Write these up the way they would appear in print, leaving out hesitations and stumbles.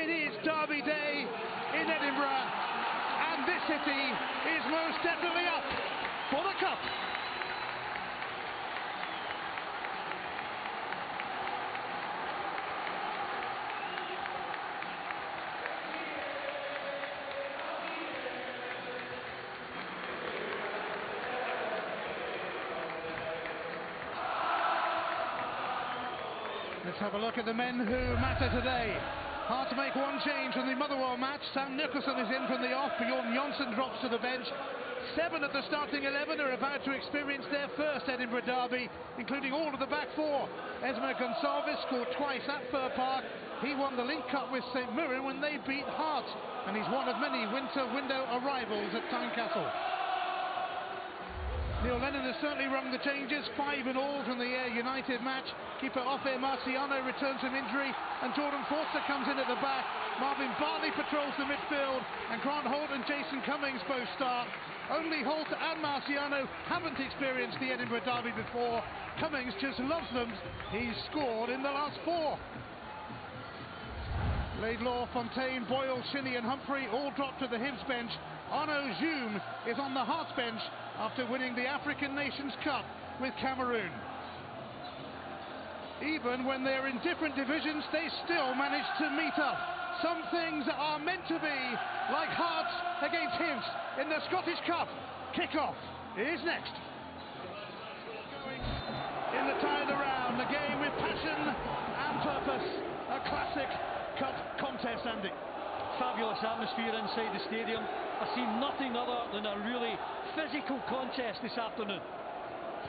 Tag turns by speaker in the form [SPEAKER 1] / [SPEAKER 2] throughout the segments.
[SPEAKER 1] It is Derby Day in Edinburgh, and this city is most definitely up for the cup. Let's have a look at the men who matter today. Hard to make one change from the Motherwell match. Sam Nicholson is in from the off. Bjorn Jonsson drops to the bench. 7 of the starting 11 are about to experience their first Edinburgh derby, including all of the back four. Esmer Gonsalves scored twice at Fir Park. He won the Link Cup with St Mirren when they beat Hearts, and he's one of many winter window arrivals at Tynecastle. Neil Lennon has certainly rung the changes, 5 in all from the Ayr United match. Keeper Ofe Marciano returns from injury, and Jordan Forster comes in at the back. Marvin Bartley patrols the midfield, and Grant Holt and Jason Cummings both start. Only Holt and Marciano haven't experienced the Edinburgh derby before. Cummings just loves them. He's scored in the last 4. Laidlaw, Fontaine, Boyle, Shinnie and Humphrey all drop to the Hibs bench. Arnaud Djoum is on the Hearts bench after winning the African Nations Cup with Cameroon. Even when they're in different divisions, they still manage to meet up. Some things are meant to be, like Hearts against Hibs in the Scottish Cup. Kick-off is next. In the tie of the round, the game with passion and purpose. A classic cup contest, Andy.
[SPEAKER 2] Fabulous atmosphere inside the stadium. I've seen nothing other than a really physical contest this afternoon.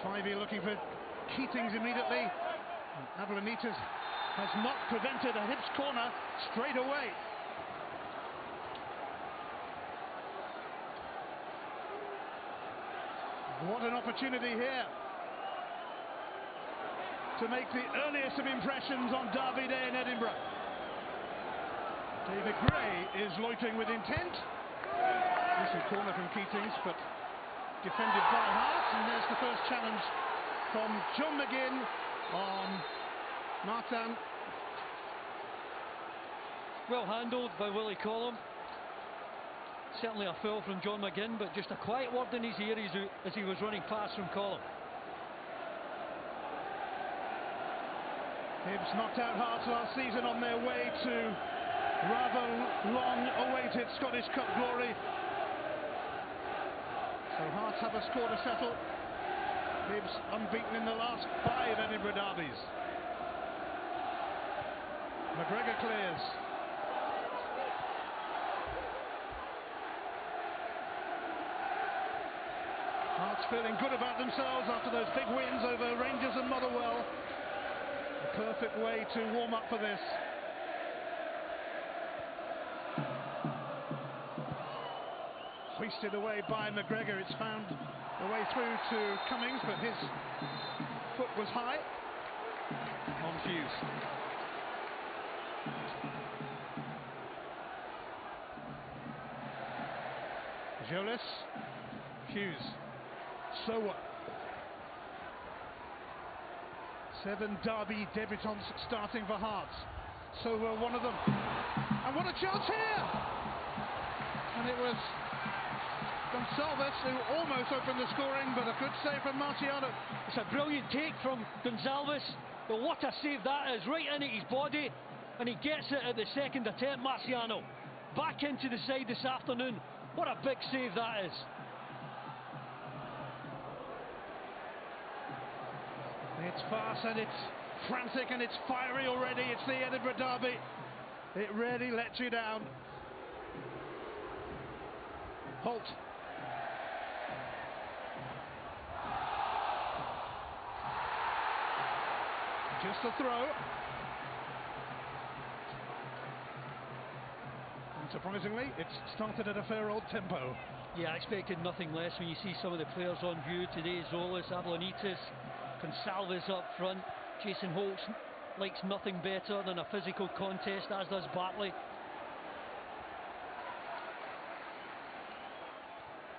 [SPEAKER 1] Fyvie looking for Keatings immediately. Ablanitas has not prevented a Hibs corner straight away. What an opportunity here to make the earliest of impressions on Derby Day in Edinburgh. David Gray is loitering with intent. Decent corner from Keatings, but defended by Hearts, and there's the first challenge from John McGinn on Martin.
[SPEAKER 2] Well handled by Willie Collum. Certainly a foul from John McGinn, but just a quiet word in his ear as he was running past from Collum.
[SPEAKER 1] Hibs knocked out Hearts last season on their way to rather long-awaited Scottish Cup glory. So Hearts have a score to settle. Hibs unbeaten in the last 5 Edinburgh derbies. McGregor clears. Hearts feeling good about themselves after those big wins over Rangers and Motherwell. A perfect way to warm up for this. Hoisted away by McGregor. It's found the way through to Cummings, but his foot was high on Hughes. Jolis, Hughes, Sowa. 7 derby debutants starting for Hearts. Sowa, one of them. And what a chance here! And it was Gonsalves who almost opened the scoring, but a good save from Marciano.
[SPEAKER 2] It's a brilliant take from Gonsalves, but what a save that is, right in at his body, and he gets it at the second attempt. Marciano back into the side this afternoon. What a big save that is.
[SPEAKER 1] It's fast and it's frantic and it's fiery already. It's the Edinburgh derby. It really lets you down. Holt. Just a throw. Unsurprisingly, it's started at a fair old tempo.
[SPEAKER 2] Yeah, I expected nothing less when you see some of the players on view today. Zolas, Ablanitas, Gonsalves up front. Jason Holt likes nothing better than a physical contest, as does Bartley.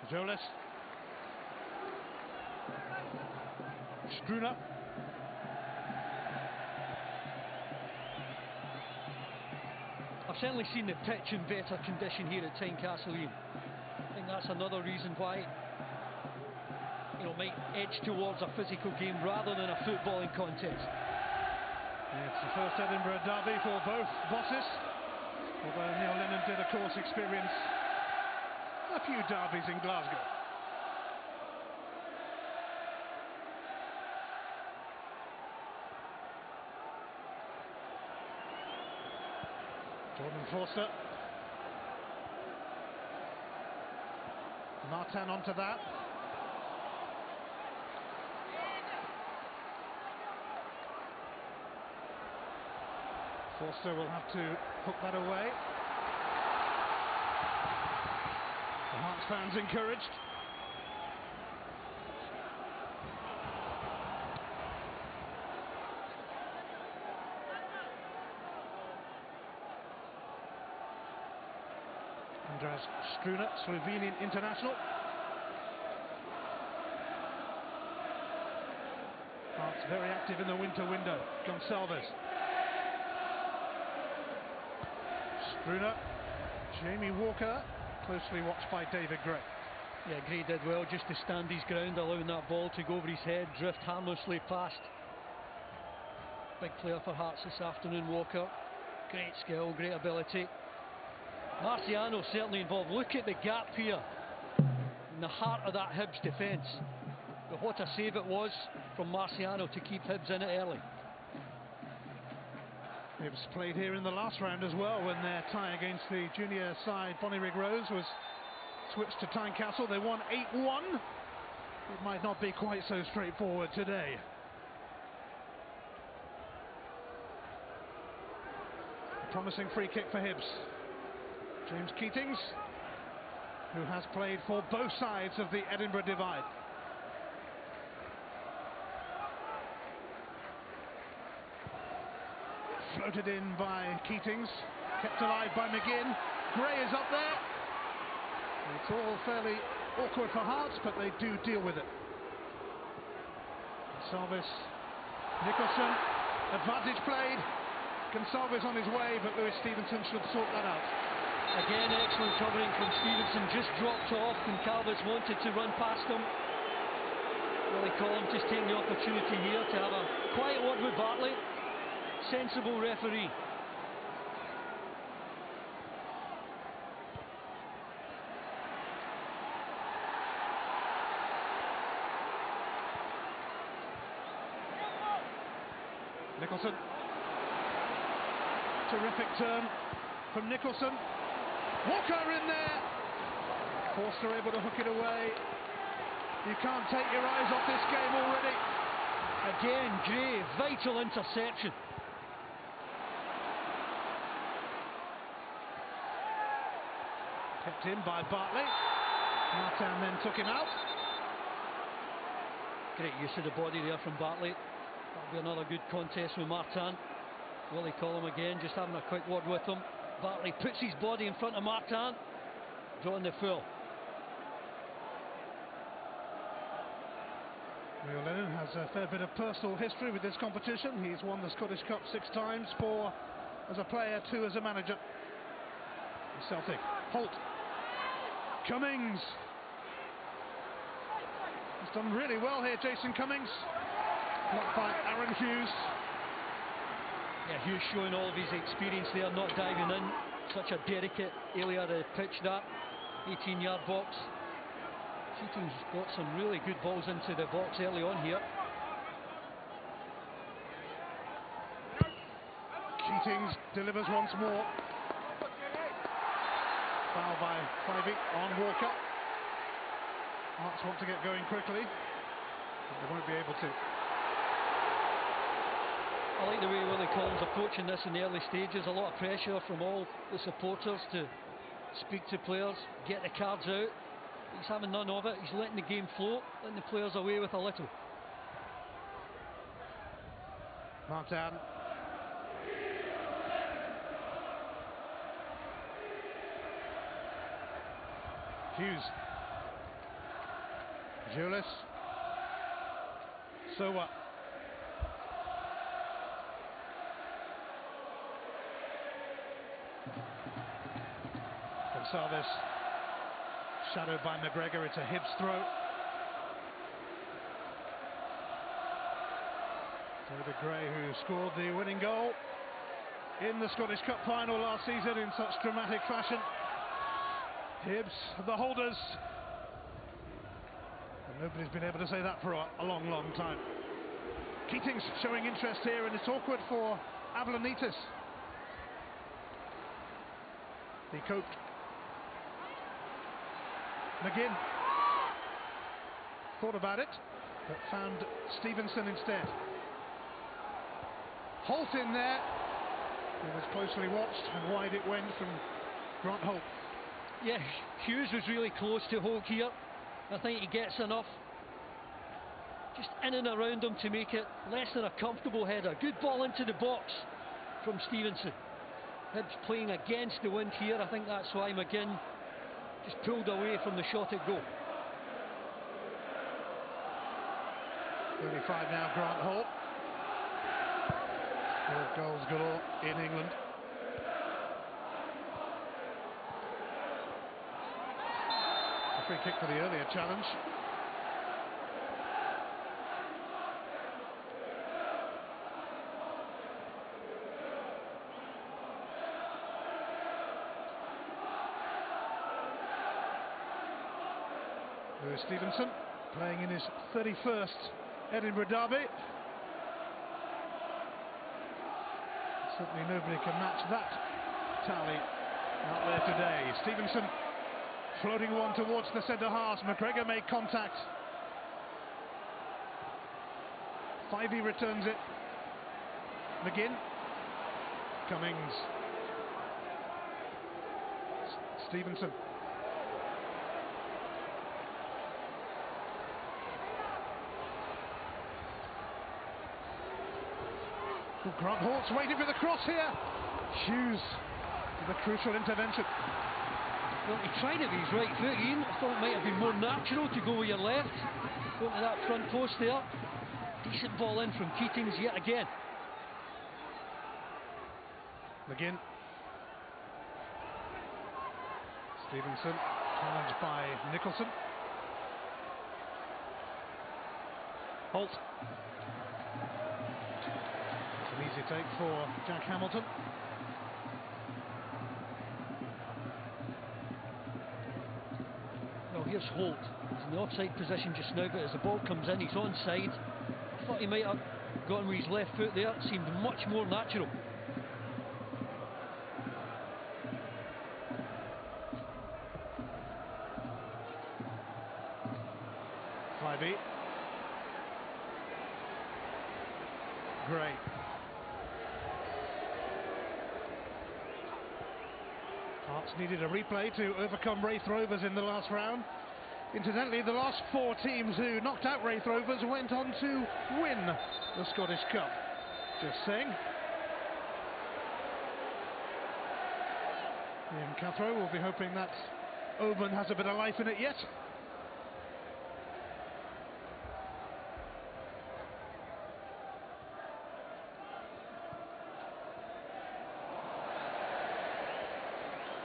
[SPEAKER 1] Jolis. Struna.
[SPEAKER 2] I've certainly seen the pitch in better condition here at Tynecastle. I think that's another reason why, you know, might edge towards a physical game rather than a footballing contest.
[SPEAKER 1] Yeah, it's the first Edinburgh derby for both bosses, although Neil Lennon did of course experience a few derbies in Glasgow. Jordan Forster. Martin onto that. Forster will have to hook that away. The Hearts fans encouraged. Andras Struna, Slovenian international. Hearts very active in the winter window. Gonçalves. Struna. Jamie Walker, closely watched by David Gray.
[SPEAKER 2] Yeah, Gray did well just to stand his ground, allowing that ball to go over his head, drift harmlessly past. Big player for Hearts this afternoon, Walker. Great skill, great ability. Marciano certainly involved. Look at the gap here in the heart of that Hibs defence. But what a save it was from Marciano to keep Hibs in it early.
[SPEAKER 1] Hibs played here in the last round as well when their tie against the junior side Bonnyrigg Rose was switched to Tynecastle. They won 8-1. It might not be quite so straightforward today. A promising free kick for Hibs. James Keatings, who has played for both sides of the Edinburgh divide. Floated in by Keatings, kept alive by McGinn. Gray is up there. It's all fairly awkward for Hearts, but they do deal with it. Gonçalves, Nicholson, advantage played. Gonçalves on his way, but Lewis Stevenson should sort that out.
[SPEAKER 2] Again, excellent covering from Stevenson, just dropped off when Calvis wanted to run past him. Willie Collum just taking the opportunity here to have a quiet word with Bartley. Sensible referee.
[SPEAKER 1] Nicholson. Terrific turn from Nicholson. Walker in there. Forster able to hook it away. You can't take your eyes off this game already.
[SPEAKER 2] Again, Gray, vital interception.
[SPEAKER 1] Kept in by Bartley. Martin then took him out.
[SPEAKER 2] Great use of the body there from Bartley. That'll be another good contest with Martin. Willie Collum again, just having a quick word with him. Bartley puts his body in front of Martin, drawing the foul.
[SPEAKER 1] Neil Lennon has a fair bit of personal history with this competition. He's won the Scottish Cup 6 times, 4 as a player, 2 as a manager. Celtic. Holt. Cummings. He's done really well here, Jason Cummings. Blocked by Aaron Hughes.
[SPEAKER 2] Yeah, Hughes showing all of his experience there, not diving in. Such a delicate area to pitch that 18-yard box. Keating's got some really good balls into the box early on here.
[SPEAKER 1] Keatings delivers once more. Foul by Fyvie on Walker. Hearts want to get going quickly, but they won't be able to.
[SPEAKER 2] I like the way Willie Collins approaching this in the early stages. A lot of pressure from all the supporters to speak to players, get the cards out. He's having none of it. He's letting the game flow, letting the players away with a little.
[SPEAKER 1] Martin. Hughes. Julius. Sowa. Gonçalves shadowed by McGregor. It's a Hibs throw. David Gray, who scored the winning goal in the Scottish Cup final last season in such dramatic fashion. Hibs, the holders. And nobody's been able to say that for a long, long time. Keating's showing interest here, and it's awkward for Avlanitis. He coped. McGinn thought about it, but found Stevenson instead. Holt in there. It was closely watched, and wide it went from Grant Holt.
[SPEAKER 2] Yeah, Hughes was really close to Holt here. I think he gets enough. Just in and around him to make it less than a comfortable header. Good ball into the box from Stevenson. Hibs playing against the wind here. I think that's why McGinn just pulled away from the shot at goal.
[SPEAKER 1] 35 now, Grant Holt. Goals galore in England. A free kick for the earlier challenge. Lewis Stevenson playing in his 31st Edinburgh derby. Certainly nobody can match that tally out there today. Stevenson floating one towards the centre half. McGregor made contact. Fyvie returns it. McGinn. Cummings. Stevenson. Oh, Grant Holt's waiting for the cross here. Hughes with a crucial intervention.
[SPEAKER 2] Well, he tried it with his right foot, Ian. I thought it might have been more natural to go with your left. Going to that front post there. Decent ball in from Keatings yet again.
[SPEAKER 1] McGinn. Stevenson challenged by Nicholson. Holt. An easy take for Jack Hamilton.
[SPEAKER 2] Well, here's Holt. He's in the offside position just now, but as the ball comes in, he's onside. I thought he might have gotten with his left foot there. It seemed much more natural.
[SPEAKER 1] Fyvie. Gray. Hearts needed a replay to overcome Wraith Rovers in the last round. Incidentally, the last four teams who knocked out Wraith Rovers went on to win the Scottish Cup. Just saying. Ian Cathro will be hoping that omen has a bit of life in it yet.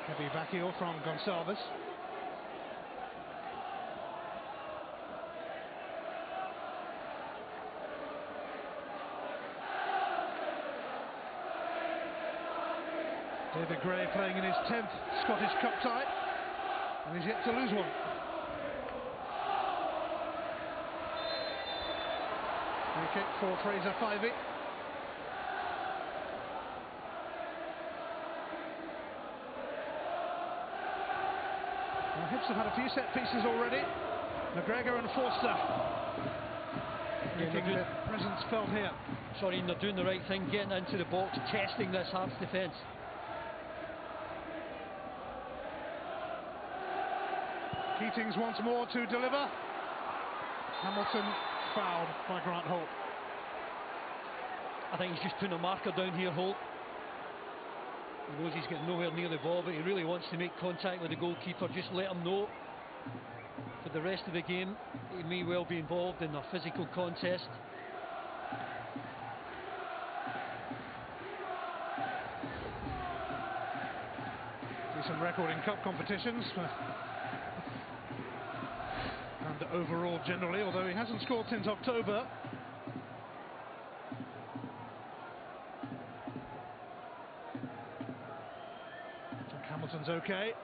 [SPEAKER 1] Heavy back heel from Gonçalves. David Gray playing in his 10th Scottish Cup tie, and he's yet to lose one. Free kick for Fraser Fyvie. Hibs have had a few set pieces already. McGregor and Forster making their presence felt here.
[SPEAKER 2] Sorry, they're doing the right thing, getting into the box, testing this Hearts defence.
[SPEAKER 1] Keatings once more to deliver. Hamilton fouled by Grant Holt.
[SPEAKER 2] I think he's just putting a marker down here, Holt. He knows he's getting nowhere near the ball, but he really wants to make contact with the goalkeeper. Just let him know for the rest of the game he may well be involved in a physical contest.
[SPEAKER 1] Decent record in cup competitions. And overall generally, although he hasn't scored since October. Jack Hamilton's okay.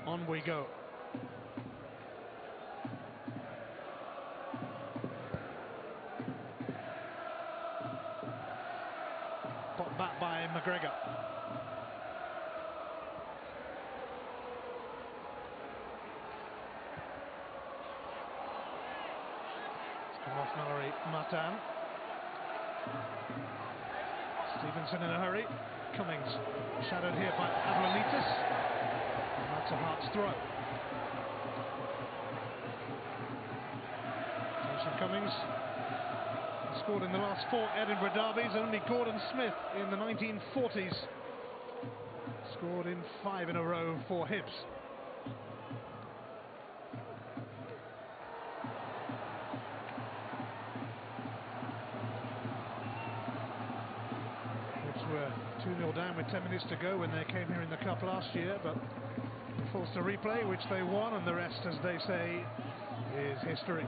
[SPEAKER 1] On we go. Popped back by McGregor. Off Mallory Matan. Stevenson in a hurry. Cummings shadowed here by Avlonitis. And that's a Hearts throw. Jason Cummings scored in the last 4 Edinburgh derbies. Only Gordon Smith in the 1940s scored in 5 in a row for Hibs. Were 2-0 down with 10 minutes to go when they came here in the cup last year, but forced a replay which they won, and the rest, as they say, is history.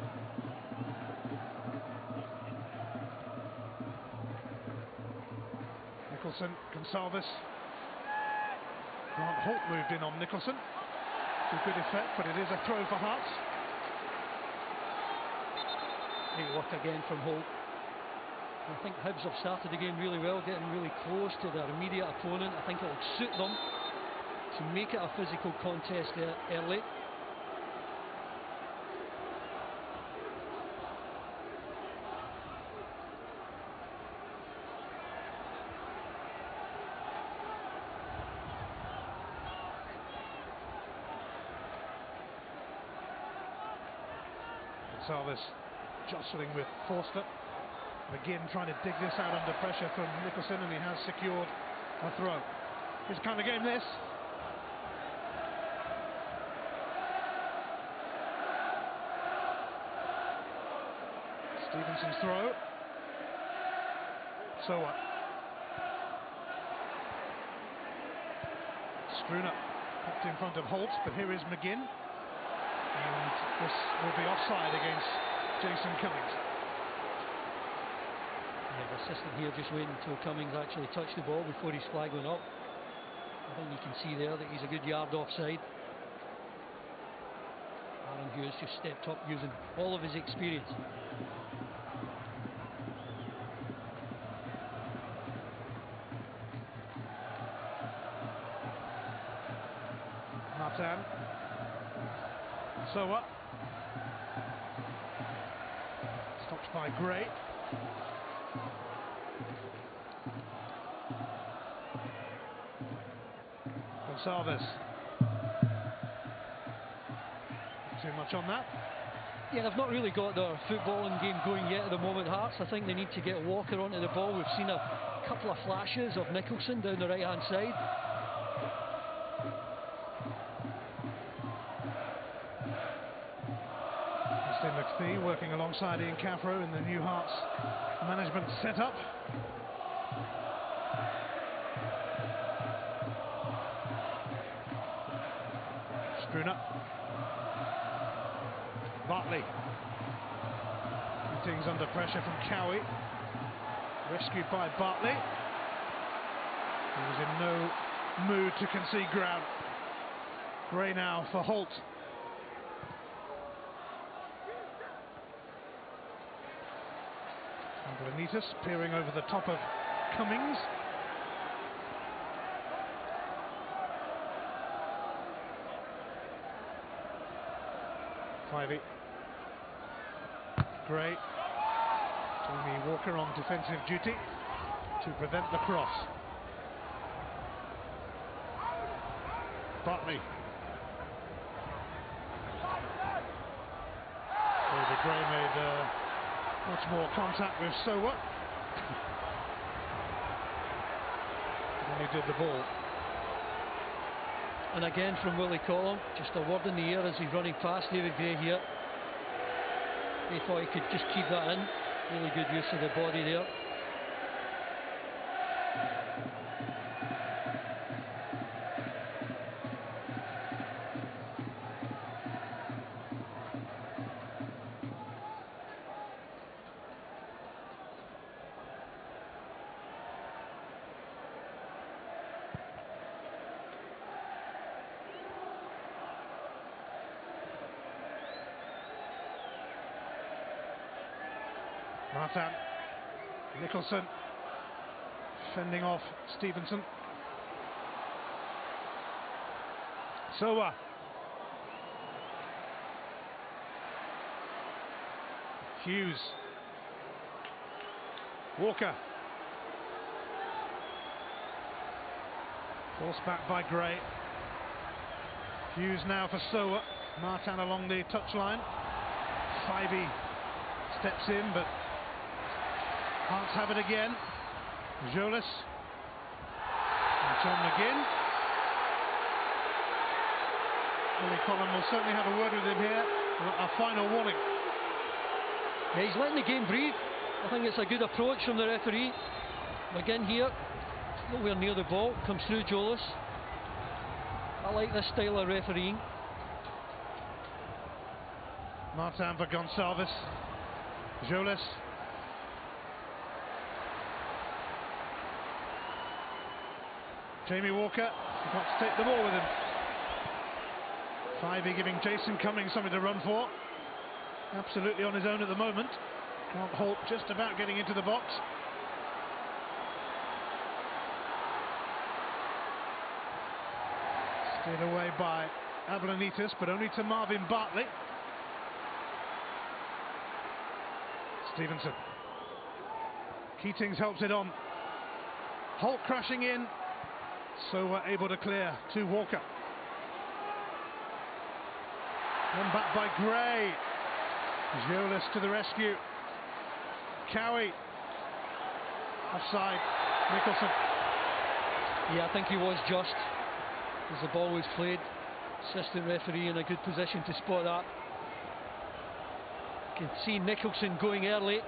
[SPEAKER 1] Nicholson, Gonsalves. Grant Holt moved in on Nicholson to good effect, but it is a throw for Hearts.
[SPEAKER 2] Great work again from Holt. I think Hibs have started the game really well, getting really close to their immediate opponent. I think it will suit them to make it a physical contest early.
[SPEAKER 1] Gonsalves jostling with Forster. McGinn trying to dig this out under pressure from Nicholson, and he has secured a throw. It's kind of game, this. Stevenson's throw. So what? Spooner popped in front of Holt, but here is McGinn. And this will be offside against Jason Cummings.
[SPEAKER 2] Yeah, the assistant here just waiting until Cummings actually touched the ball before his flag went up. I think you can see there that he's a good yard offside. Aaron Hughes just stepped up using all of his experience.
[SPEAKER 1] Matan. So what? Stopped by Gray. Gonsalves. Too much on that.
[SPEAKER 2] Yeah, they've not really got their footballing game going yet at the moment, Hearts. I think they need to get Walker onto the ball. We've seen a couple of flashes of Nicholson down the right-hand side.
[SPEAKER 1] McPhee working alongside Ian Caffro in the new Hearts management setup. Spooner. Bartley. Things under pressure from Cowie. Rescued by Bartley. He was in no mood to concede ground. Gray now for Holt. Benitez peering over the top of Cummings. Fyvie. Gray. Jamie Walker on defensive duty to prevent the cross. Bartley. David Gray made much more contact with Sowa than he did the ball.
[SPEAKER 2] And again from Willie Collum, just a word in the air as he's running past David Gray here. He thought he could just keep that in. Really good use of the body there.
[SPEAKER 1] Martin, Nicholson, fending off Stevenson. Sowa. Hughes. Walker. Forced back by Gray. Hughes now for Sowa. Martin along the touchline. Fivey steps in, but Hearts have it again. Jolis. And John McGinn. Willie Collin will certainly have a word with him here. A final warning.
[SPEAKER 2] Yeah, he's letting the game breathe. I think it's a good approach from the referee. McGinn here, nowhere near the ball, comes through Jolis. I like this style of refereeing.
[SPEAKER 1] Martin for Gonçalves. Jolis. Jamie Walker wants to take the ball with him. Fivey giving Jason Cummings something to run for. Absolutely on his own at the moment. Grant Holt just about getting into the box. Steered away by Ablanitis, but only to Marvin Bartley. Stevenson. Keatings helps it on. Holt crashing in. So we're able to clear to Walker. One back by Gray. Jolis to the rescue. Cowie. Offside. Nicholson.
[SPEAKER 2] Yeah, I think he was just as the ball was played. Assistant referee in a good position to spot that. You can see Nicholson going early.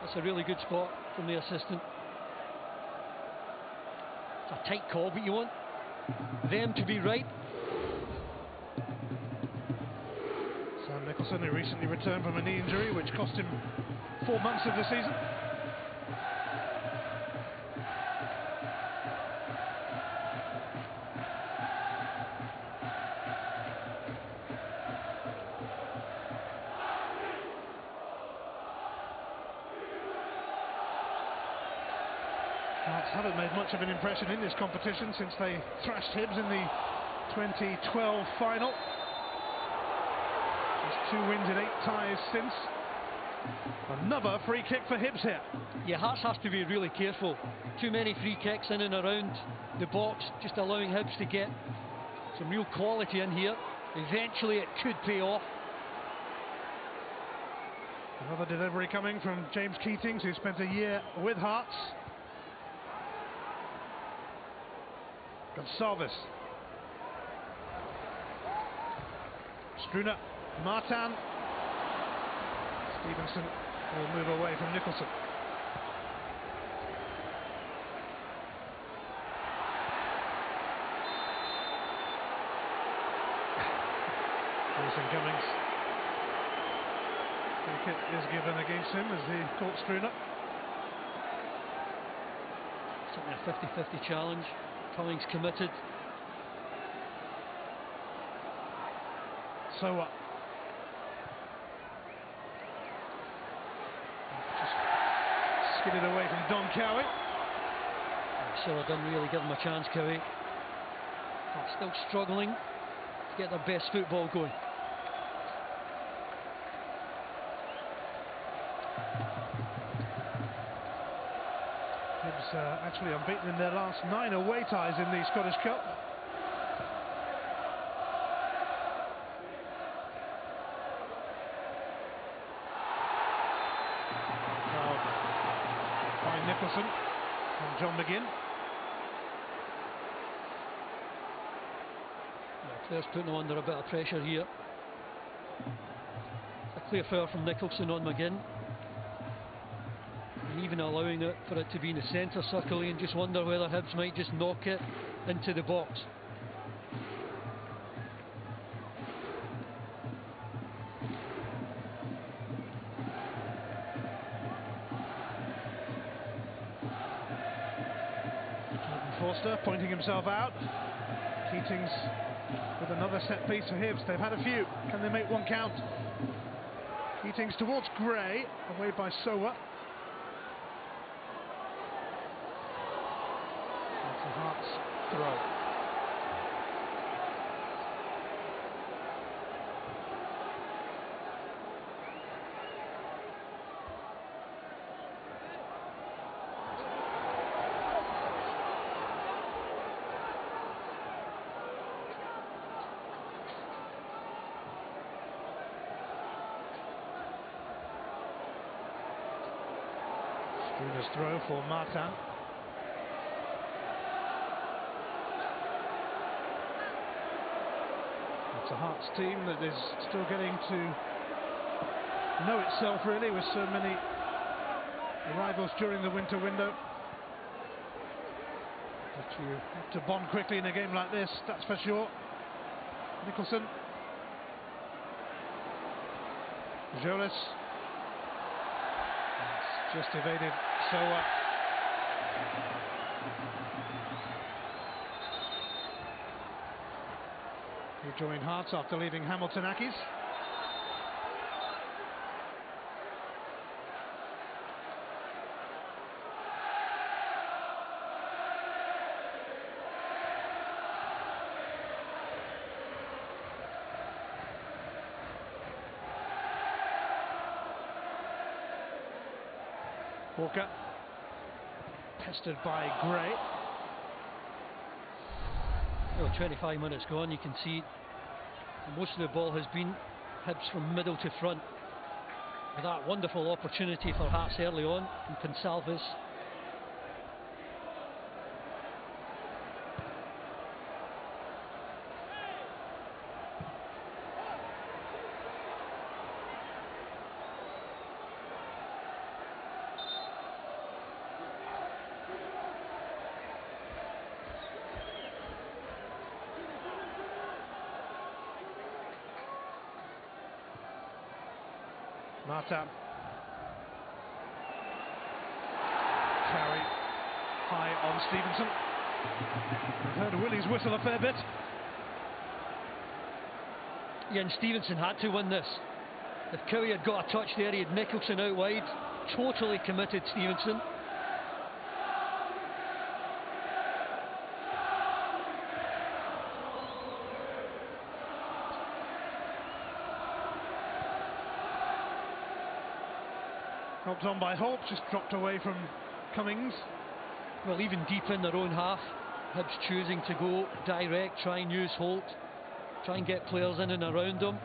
[SPEAKER 2] That's a really good spot from the assistant. It's a tight call, but you want them to be right.
[SPEAKER 1] Sam Nicholson, who recently returned from a knee injury which cost him 4 months of the season. Hearts haven't made much of an impression in this competition since they thrashed Hibs in the 2012 final. Just 2 wins and 8 ties since. Another free kick for Hibs here.
[SPEAKER 2] Yeah, Hearts have to be really careful. Too many free kicks in and around the box, just allowing Hibs to get some real quality in here. Eventually it could pay off.
[SPEAKER 1] Another delivery coming from James Keatings, who spent a year with Hearts. Gonçalves. Struner. Martin. Stevenson will move away from Nicholson. Jason Cummings. Free kick is given against him as he caught Struner.
[SPEAKER 2] Certainly a 50-50 challenge. Cummings committed.
[SPEAKER 1] So what? Just skidded away from Don Cowie.
[SPEAKER 2] So I didn't really give him a chance, Cowie. But still struggling to get their best football going.
[SPEAKER 1] Hibs actually unbeaten in their last 9 away ties in the Scottish Cup. By Nicholson and John McGinn.
[SPEAKER 2] Yeah, players putting them under a bit of pressure here. A clear foul from Nicholson on McGinn. And even allowing it for it to be in the centre circle, and just wonder whether Hibs might just knock it into the box.
[SPEAKER 1] Forster pointing himself out. Keatings with another set piece for Hibs. They've had a few. Can they make one count? Keatings towards Gray, away by Sowa. That's a Hearts throw. Spooner's throw for Martin. It's a Hearts team that is still getting to know itself really, with so many arrivals during the winter window. But you have to bond quickly in a game like this, that's for sure. Nicholson. Jolis. It's just evaded Sowa. He joined Hearts after leaving Hamiltonakis. Walker, pestered by Gray.
[SPEAKER 2] Well, 25 minutes gone, you can see most of the ball has been Hibs from middle to front. With that wonderful opportunity for Hearts early on from Gonsalves.
[SPEAKER 1] Martin. Carry high on Stevenson. We've heard Willie's whistle a fair bit.
[SPEAKER 2] Yeah, and Stevenson had to win this. If Cowie had got a touch there, he had Nicholson out wide. Totally committed, Stevenson.
[SPEAKER 1] Helped on by Holt, just dropped away from Cummings.
[SPEAKER 2] Well, even deep in their own half, Hibs choosing to go direct, try and use Holt, try and get players in and around them,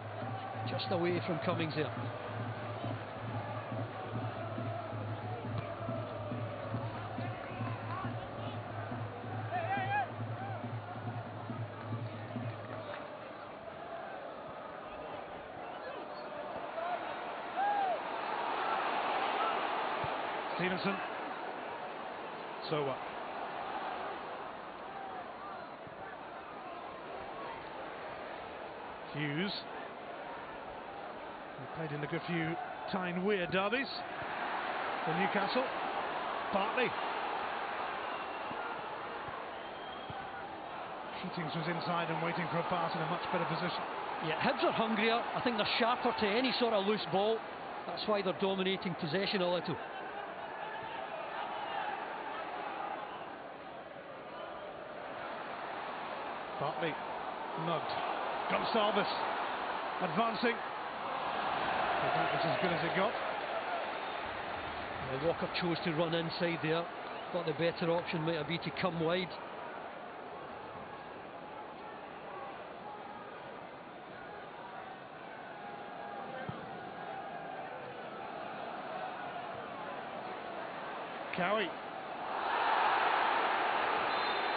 [SPEAKER 2] just away from Cummings there.
[SPEAKER 1] Stevenson. Sowa. Hughes. He played in a good few Tyne Weir derbies for Newcastle. Bartley. Keatings was inside and waiting for a pass in a much better position.
[SPEAKER 2] Yeah, Hibs are hungrier. I think they're sharper to any sort of loose ball. That's why they're dominating possession a little.
[SPEAKER 1] Bartley mugged. Gonsalves advancing. But that was as good as it got.
[SPEAKER 2] Well, Walker chose to run inside there. Thought the better option might have been to come wide.
[SPEAKER 1] Cowie.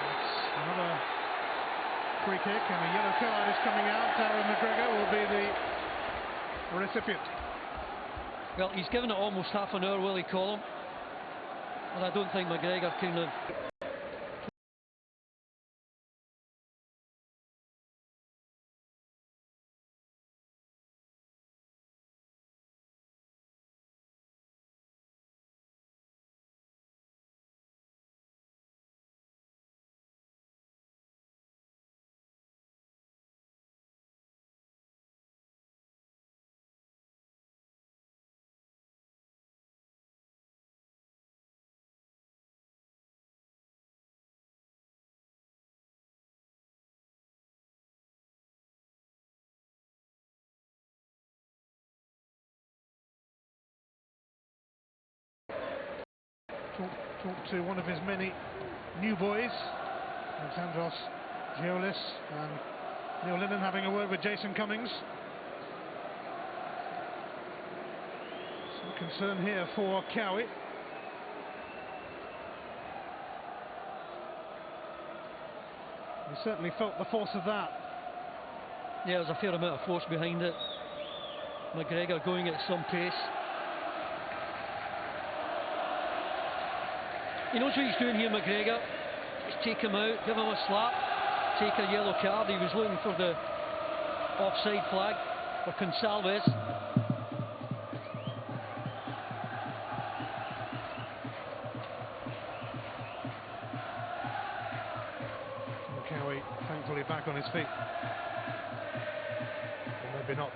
[SPEAKER 1] That's another free kick, and a yellow card is coming out. Darren McGregor will be the recipient.
[SPEAKER 2] Well, he's given it almost half an hour, Willie Collum, and I don't think McGregor can have
[SPEAKER 1] talked to one of his many new boys, Alexandros Giolis, and Neil Lennon having a word with Jason Cummings. Some concern here for Cowie. He certainly felt the force of that.
[SPEAKER 2] Yeah, there's a fair amount of force behind it. McGregor going at some pace. He knows what he's doing here, McGregor. Just take him out, give him a slap, take a yellow card. He was looking for the offside flag for Gonçalves.
[SPEAKER 1] Cowie thankfully back on his feet. Or maybe not.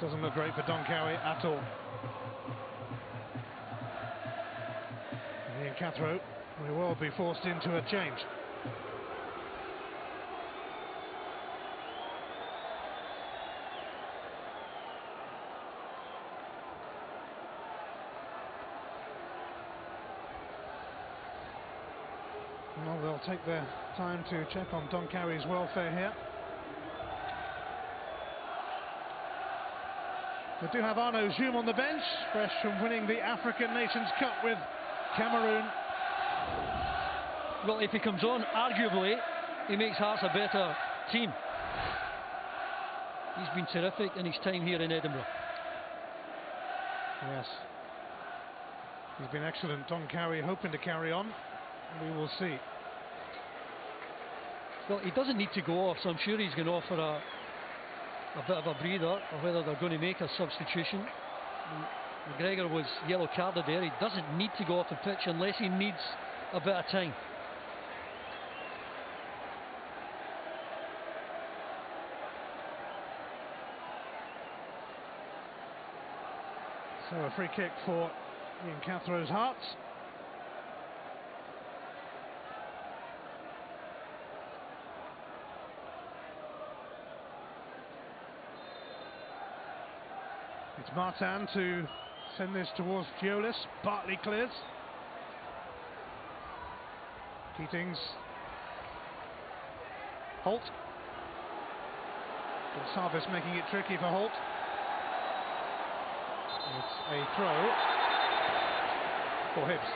[SPEAKER 1] Doesn't look great for Don Cowie at all. Ian Cathro may well be forced into a change. Well, they'll take their time to check on Don Cowie's welfare here. They do have Arnaud Djoum on the bench, fresh from winning the African Nations Cup with Cameroon.
[SPEAKER 2] Well, if he comes on, arguably, he makes Hearts a better team. He's been terrific in his time here in Edinburgh.
[SPEAKER 1] Yes. He's been excellent. Don Cowie hoping to carry on. We will see.
[SPEAKER 2] Well, he doesn't need to go off, so I'm sure he's going to offer a bit of a breather, or whether they're going to make a substitution. McGregor was yellow carded there. He doesn't need to go off the pitch unless he needs a bit of time.
[SPEAKER 1] So a free kick for Ian Cathro's Hearts. It's Martin to send this towards Giolis. Bartley clears. Keatings. Holt. Gonçalves making it tricky for Holt. It's a throw for Hibs.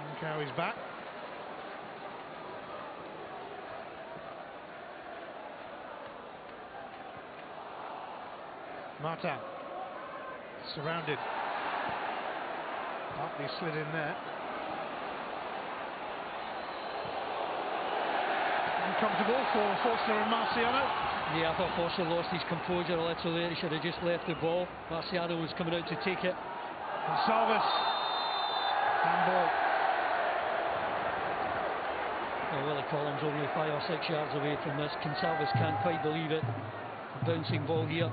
[SPEAKER 1] And Cowie's back. Martin surrounded. Bartley slid in there. Uncomfortable for Forster and Marciano.
[SPEAKER 2] Yeah, I thought Forster lost his composure a little there. He should have just left the ball. Marciano was coming out to take it.
[SPEAKER 1] Gonçalves. Handball.
[SPEAKER 2] Well, Willie Collins only 5 or 6 yards away from this. Gonçalves can't quite believe it. A bouncing ball here.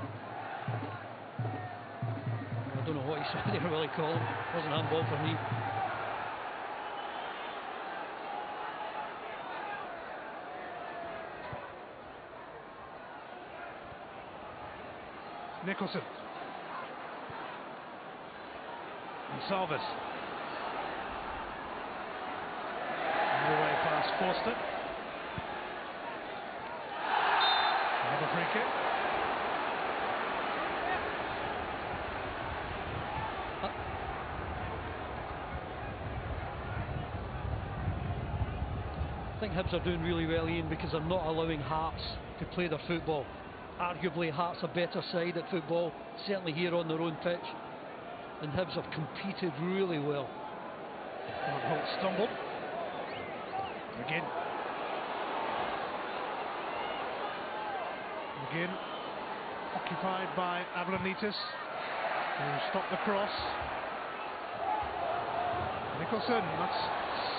[SPEAKER 2] I don't know what he saw there, Willie Collins. Wasn't handball for me.
[SPEAKER 1] Nicholson. Gonçalves. Away past Forster. Another free kick.
[SPEAKER 2] I think Hibs are doing really well, Ian, because they're not allowing Hearts to play their football. Arguably Hearts a better side at football, certainly here on their own pitch, and Hibs have competed really well.
[SPEAKER 1] Holt stumbled. McGinn. McGinn occupied by Abranitis, who stopped the cross. Nicholson, that's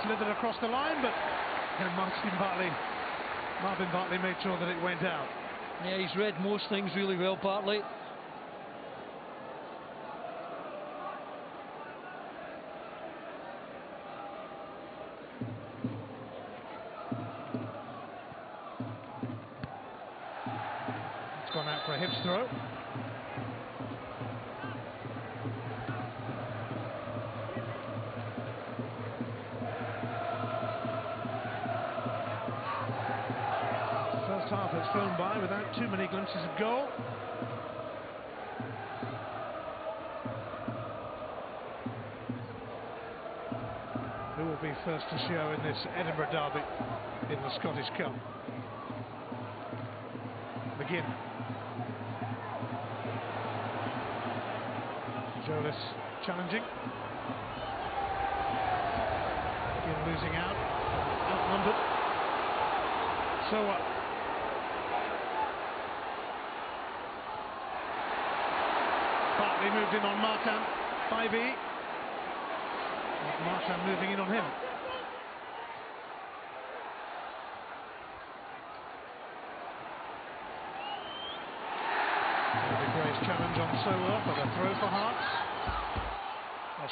[SPEAKER 1] slithered across the line, but Marvin Bartley made sure that it went out.
[SPEAKER 2] Yeah, he's read most things really well, Bartley.
[SPEAKER 1] gone out for a Hibs throw. First half has flown by without too many glimpses of goal. Who will be first to show in this Edinburgh derby in the Scottish Cup? McGinn. Jolis challenging. McGinn losing out. Outnumbered. So what? Bartley moved in on Martin. 5E. Martin moving in on him. Grace challenge on Sower, but a throw for Hearts.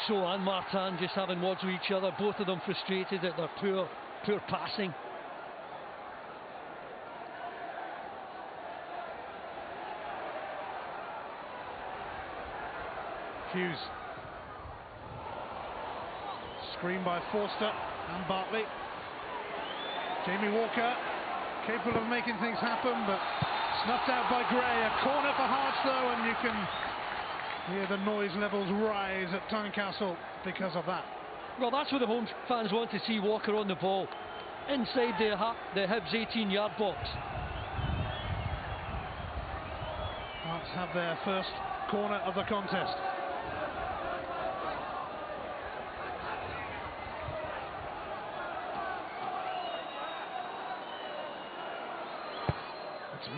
[SPEAKER 2] Sower and Martin just having words with each other, both of them frustrated at their poor passing.
[SPEAKER 1] Hughes. Screen by Forster and Bartley. Jamie Walker capable of making things happen, but snuffed out by Gray. A corner for Hearts though, and you can hear the noise levels rise at Tynecastle because of that.
[SPEAKER 2] Well, that's what the home fans want to see, Walker on the ball inside the Hibs 18-yard box.
[SPEAKER 1] Hearts have their first corner of the contest.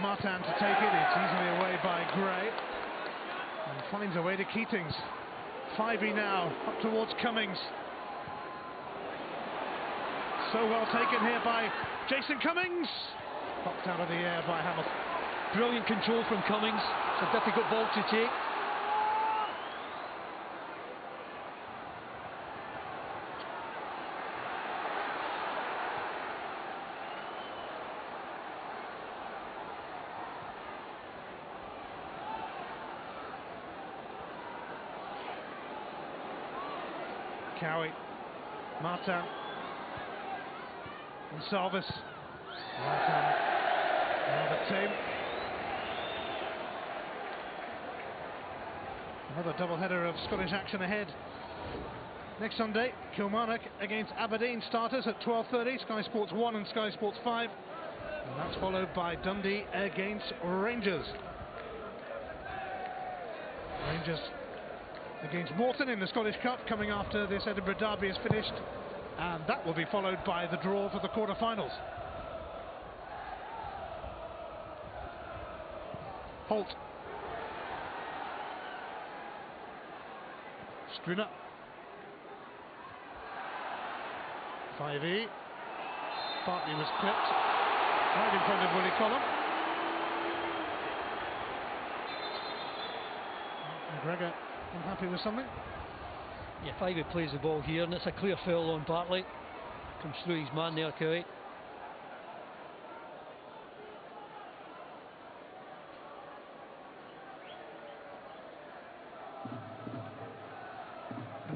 [SPEAKER 1] Martin to take it, it's easily away by Gray and finds a way to Keatings. 5E now, up towards Cummings. So well taken here by Jason Cummings. Popped out of the air by Hamilton.
[SPEAKER 2] Brilliant control from Cummings. It's a difficult ball to take.
[SPEAKER 1] Cowie, Martin, and Salvis. Martin, rather tame. Another double-header of Scottish action ahead. Next Sunday, Kilmarnock against Aberdeen, starters at 12:30, Sky Sports 1 and Sky Sports 5. And that's followed by Dundee against Rangers. Rangers against Morton in the Scottish Cup, coming after this Edinburgh derby is finished, and that will be followed by the draw for the quarter-finals. Holt. Struna. 5E. Bartley was clipped right in front of Willie Collum. McGregor unhappy with something?
[SPEAKER 2] Yeah, 5E plays the ball here, and it's a clear foul on Bartley. Comes through his man there, Cowie.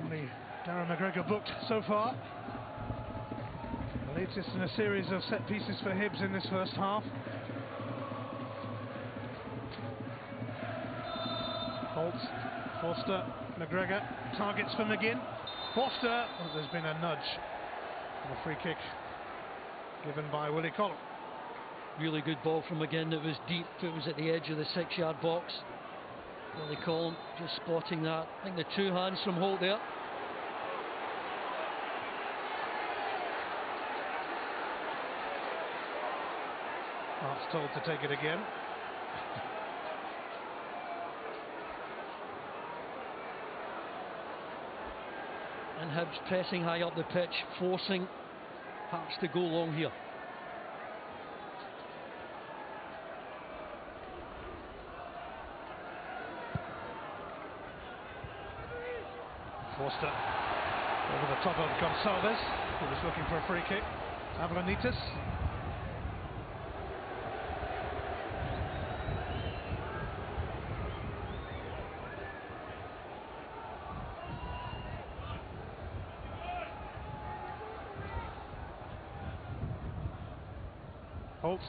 [SPEAKER 1] Only Darren McGregor booked so far. The latest in a series of set pieces for Hibs in this first half. Holt. Forster, McGregor, targets for McGinn. Forster, oh, there's been a nudge. And a free kick given by Willie Collum.
[SPEAKER 2] Really good ball from McGinn. It was deep, it was at the edge of the 6-yard box. Willie Collum just spotting that. I think the two hands from Holt there.
[SPEAKER 1] Hearts told to take it again.
[SPEAKER 2] And Hibs pressing high up the pitch, forcing Hearts to go long here.
[SPEAKER 1] Forster over the top of Gonçalves, who was looking for a free kick. Avlanitis. Holt.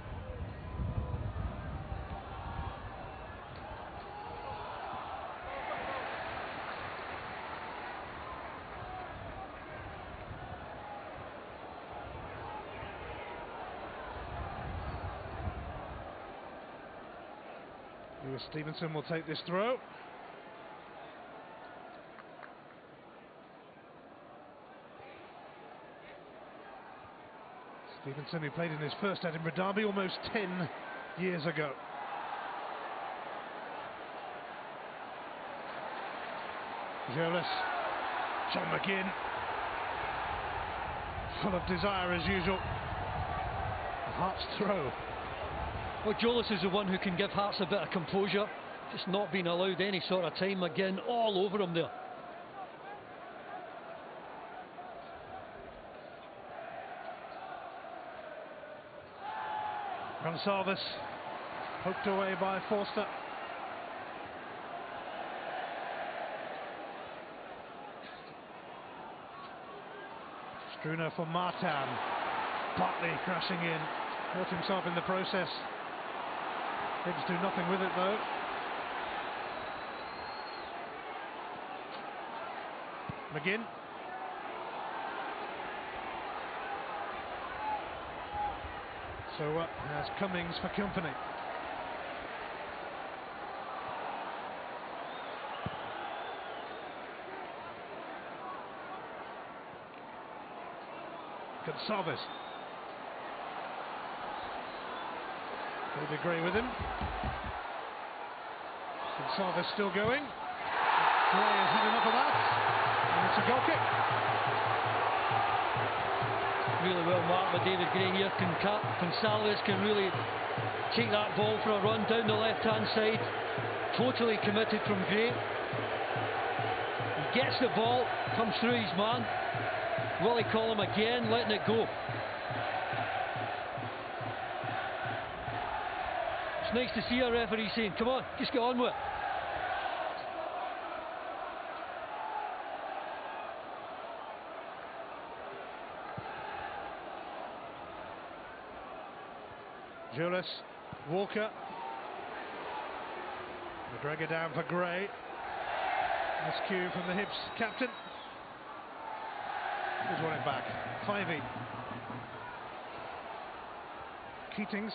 [SPEAKER 1] Lewis Stevenson will take this throw. Stevenson, who played in his first Edinburgh derby almost 10 years ago. Jolis, John McGinn, full of desire as usual. Hearts throw.
[SPEAKER 2] Well, Jolis is the one who can give Hearts a bit of composure, just not being allowed any sort of time. McGinn all over him there.
[SPEAKER 1] Gonsalves, poked away by Forster. Struner for Martin. Bartley crashing in, hurt himself in the process. Hibs do nothing with it though. McGinn. So has Cummings for company. Gonsalves. They'd agree with him. Gonsalves still going. Gray has had enough of that. And it's a goal kick.
[SPEAKER 2] Really well marked by David Gray here. Gonsalves can really take that ball for a run down the left-hand side. Totally committed from Gray. He gets the ball, comes through his man. Willie Collum again letting it go. It's nice to see a referee saying, come on, just get on with it.
[SPEAKER 1] Julius, Walker, McGregor down for Gray. Miscue from the Hibs captain. He's won it back. 5-8. Keatings.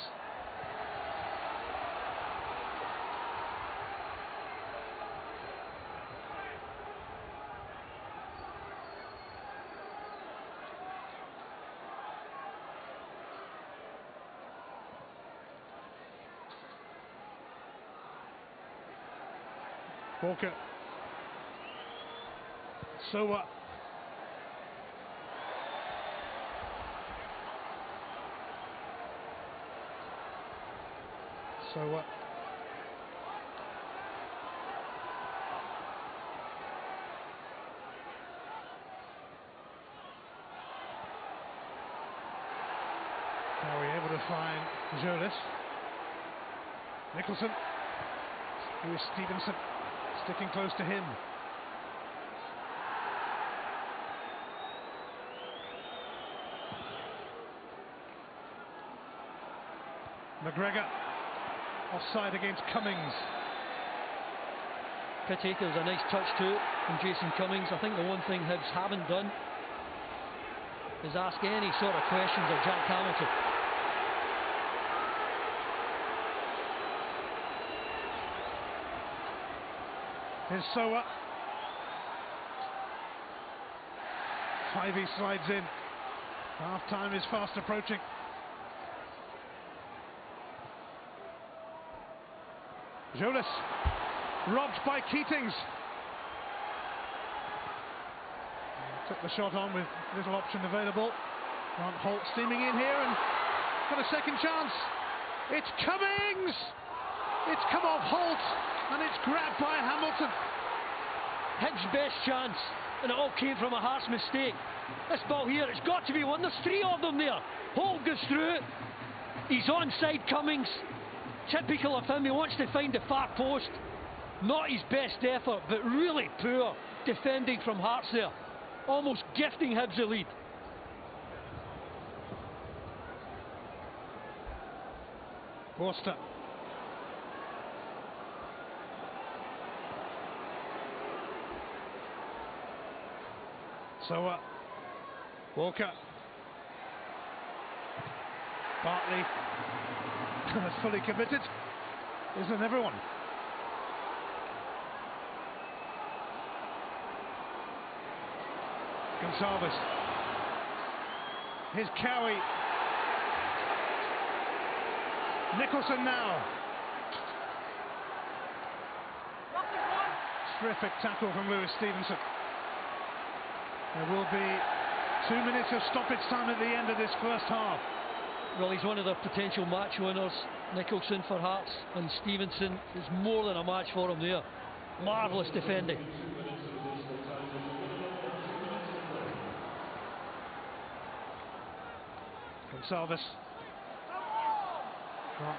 [SPEAKER 1] Walker. So are we able to find Jolis? Nicholson. Lewis Stevenson sticking close to him. McGregor offside against Cummings.
[SPEAKER 2] Caretaker's a nice touch to it from Jason Cummings. I think the one thing Hibs haven't done is ask any sort of questions of Jack Hamilton.
[SPEAKER 1] Here's Sowa. 5-8 slides in. Half time is fast approaching. Jonas robbed by Keatings. Took the shot on with little option available. Grant Holt steaming in here and got a second chance. It's Cummings! It's come off Holt and it's grabbed by Hamilton.
[SPEAKER 2] Hibs' best chance, and it all came from a Hearts mistake. This ball here, it's got to be one. There's three of them there. Holt goes through it. He's onside Cummings. Typical of him, he wants to find the far post. Not his best effort, but really poor defending from Hearts there. Almost gifting Hibs a lead.
[SPEAKER 1] Forster. So, Walker. Bartley. Fully committed. Isn't everyone? Gonçalves. Here's Cowie. Nicholson now. Terrific tackle from Lewis Stevenson. There will be 2 minutes of stoppage time at the end of this first half.
[SPEAKER 2] Well, he's one of the potential match winners, Nicholson for Hearts, and Stevenson is more than a match for him there. Marvellous defending.
[SPEAKER 1] Gonçalves.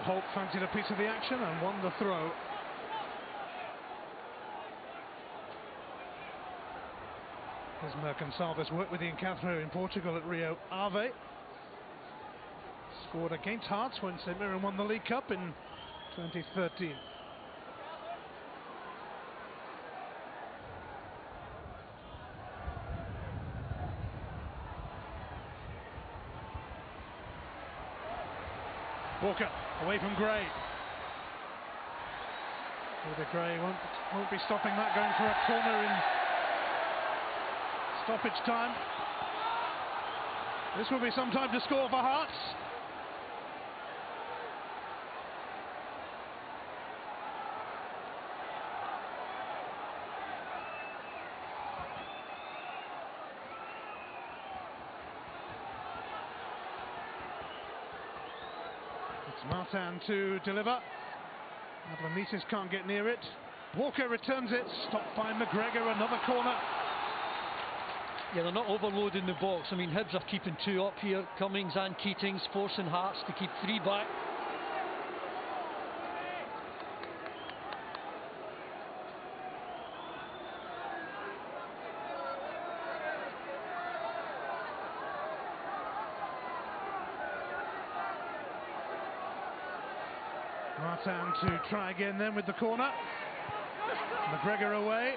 [SPEAKER 1] Holt fancied a piece of the action and won the throw. Here's Gonçalves, worked with Ian Cathro in Portugal at Rio Ave. Scored against Hearts when St Mirren won the League Cup in 2013. Walker away from Gray. Gray won't be stopping that, going for a corner in stoppage time. This will be some time to score for Hearts. It's Martin to deliver. Adlamitis can't get near it. Walker returns it, stopped by McGregor, another corner.
[SPEAKER 2] Yeah, they're not overloading the box. I mean, Hibs are keeping 2 up here. Cummings and Keatings forcing Hearts to keep 3 back.
[SPEAKER 1] Martin to try again then with the corner. McGregor away.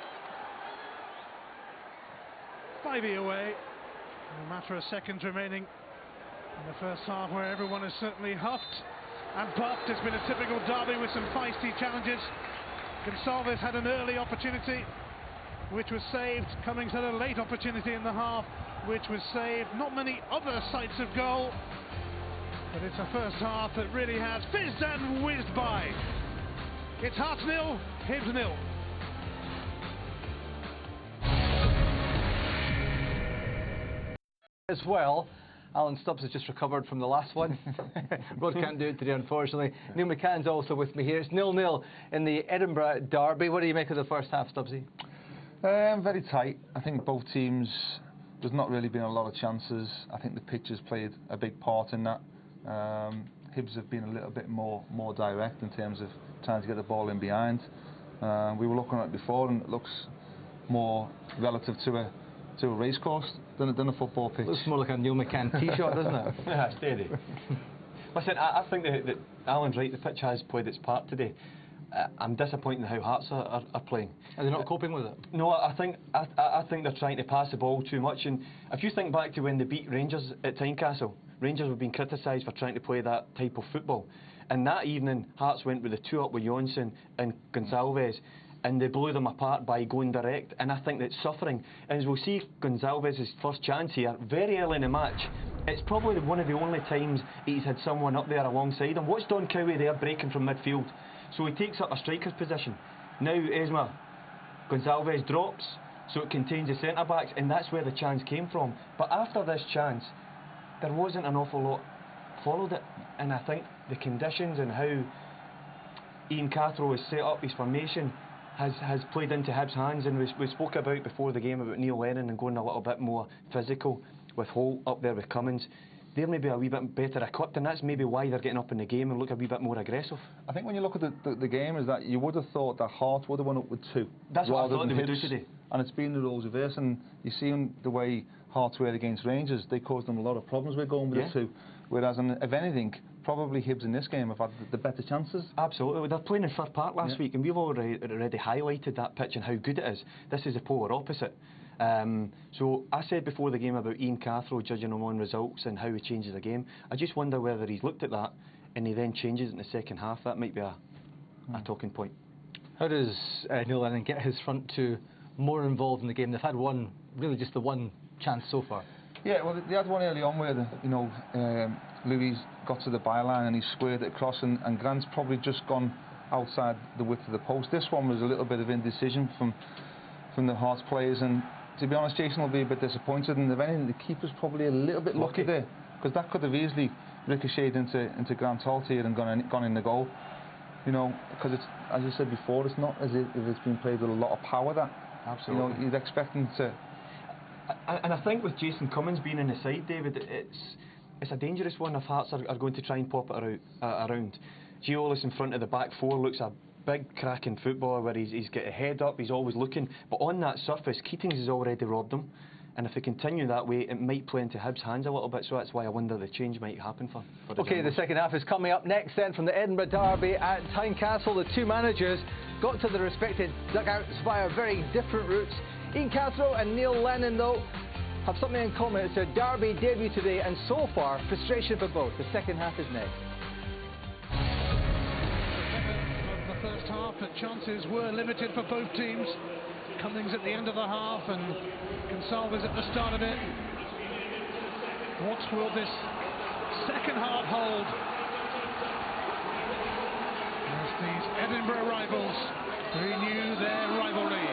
[SPEAKER 1] Spivey away. A matter of seconds remaining in the first half, where everyone has certainly huffed and puffed. It's been a typical derby with some feisty challenges. Gonçalves had an early opportunity which was saved. Cummings had a late opportunity in the half which was saved. Not many other sights of goal, but it's a first half that really has fizzed and whizzed by. It's Hearts 0, Hibs 0.
[SPEAKER 3] As well, Alan Stubbs has just recovered from the last one. Rod can't do it today, unfortunately. Neil McCann's also with me here. It's 0-0 in the Edinburgh derby. What do you make of the first half, Stubbsy?
[SPEAKER 4] Very tight. I think both teams, there's not really been a lot of chances. I think the pitch has played a big part in that. Hibs have been a little bit more direct in terms of trying to get the ball in behind. We were looking at it before, and it looks more relative to a racecourse than a football pitch.
[SPEAKER 3] Looks more like a Neil McCann t-shirt, doesn't it?
[SPEAKER 5] Yeah, steady. Listen, I think that Alan's right. The pitch has played its part today. I'm disappointed in how Hearts are playing.
[SPEAKER 3] Are they not coping with it?
[SPEAKER 5] No, I think they're trying to pass the ball too much. And if you think back to when they beat Rangers at Tynecastle, Rangers were being criticised for trying to play that type of football. And that evening, Hearts went with the 2 up with Johnson and Gonçalves, and they blew them apart by going direct. And I think that's suffering. And as we'll see Gonçalves' first chance here, very early in the match, it's probably one of the only times he's had someone up there alongside him. Watch Don Cowie there breaking from midfield. So he takes up a striker's position. Now Esma, Gonçalves drops, so it contains the centre-backs, and that's where the chance came from. But after this chance, there wasn't an awful lot followed it. And I think the conditions and how Ian Cathro has set up his formation has played into Hibs' hands. And we spoke about before the game about Neil Lennon and going a little bit more physical with Holt up there with Cummings. They're maybe a wee bit better equipped, and that's maybe why they're getting up in the game and look a wee bit more aggressive.
[SPEAKER 4] I think when you look at the game, is that you would have thought that Hearts would have won up with 2.
[SPEAKER 5] That's what I thought they would do today.
[SPEAKER 4] And it's been the roles reversed, and you see the way Hearts were against Rangers, they caused them a lot of problems with going with the 2. Whereas, if anything, probably Hibs in this game have had the better chances.
[SPEAKER 5] Absolutely. They're playing in Fir Park last week, and we've already highlighted that pitch and how good it is. This is the polar opposite. So I said before the game about Ian Cathro judging him on results and how he changes the game. I just wonder whether he's looked at that and he then changes in the second half. That might be a talking point.
[SPEAKER 3] How does Neil Lennon get his front two more involved in the game? They've had really just the one chance so far.
[SPEAKER 4] Yeah, well, they had one early on where Louis got to the byline and he squared it across, and Grant's probably just gone outside the width of the post. This one was a little bit of indecision from the Hearts players, and to be honest, Jason will be a bit disappointed. And if anything, the keeper's probably a little bit lucky there, because that could have easily ricocheted into Grant Holt here and gone in the goal. Because it's, as you said before, it's not as if it's been played with a lot of power. That
[SPEAKER 5] absolutely,
[SPEAKER 4] you'd expect him to.
[SPEAKER 5] And I think with Jason Cummins being in the side, David, it's a dangerous one if Hearts are going to try and pop it around. Giolis in front of the back four looks a big cracking footballer where he's got a head up, he's always looking, but on that surface Keatings has already robbed him, and if they continue that way it might play into Hibs' hands a little bit, so that's why I wonder the change might happen for
[SPEAKER 3] Okay, the second half is coming up next then from the Edinburgh Derby at Tynecastle. The two managers got to their respective dugouts via very different routes. Ian Cathro and Neil Lennon, though, have something in common. It's their Derby debut today, and so far, frustration for both. The second half is next.
[SPEAKER 1] The first half, but chances were limited for both teams. Cummings at the end of the half and Gonsalves at the start of it. What will this second half hold as these Edinburgh rivals renew their rivalry?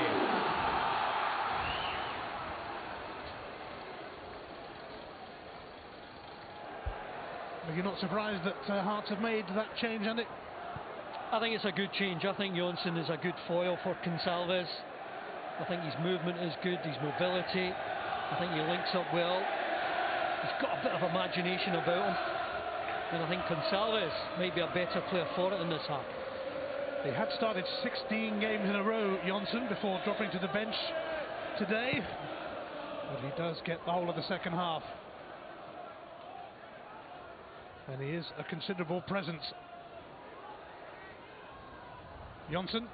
[SPEAKER 1] Are you not surprised that Hearts have made that change, Andy?
[SPEAKER 2] I think it's a good change. I think Jonsson is a good foil for Gonsalves. I think his movement is good, his mobility. I think he links up well. He's got a bit of imagination about him. And I think Gonsalves might be a better player for it in this half.
[SPEAKER 1] He had started 16 games in a row, Jonsson, before dropping to the bench today. But he does get the whole of the second half. And he is a considerable presence. Jonsson.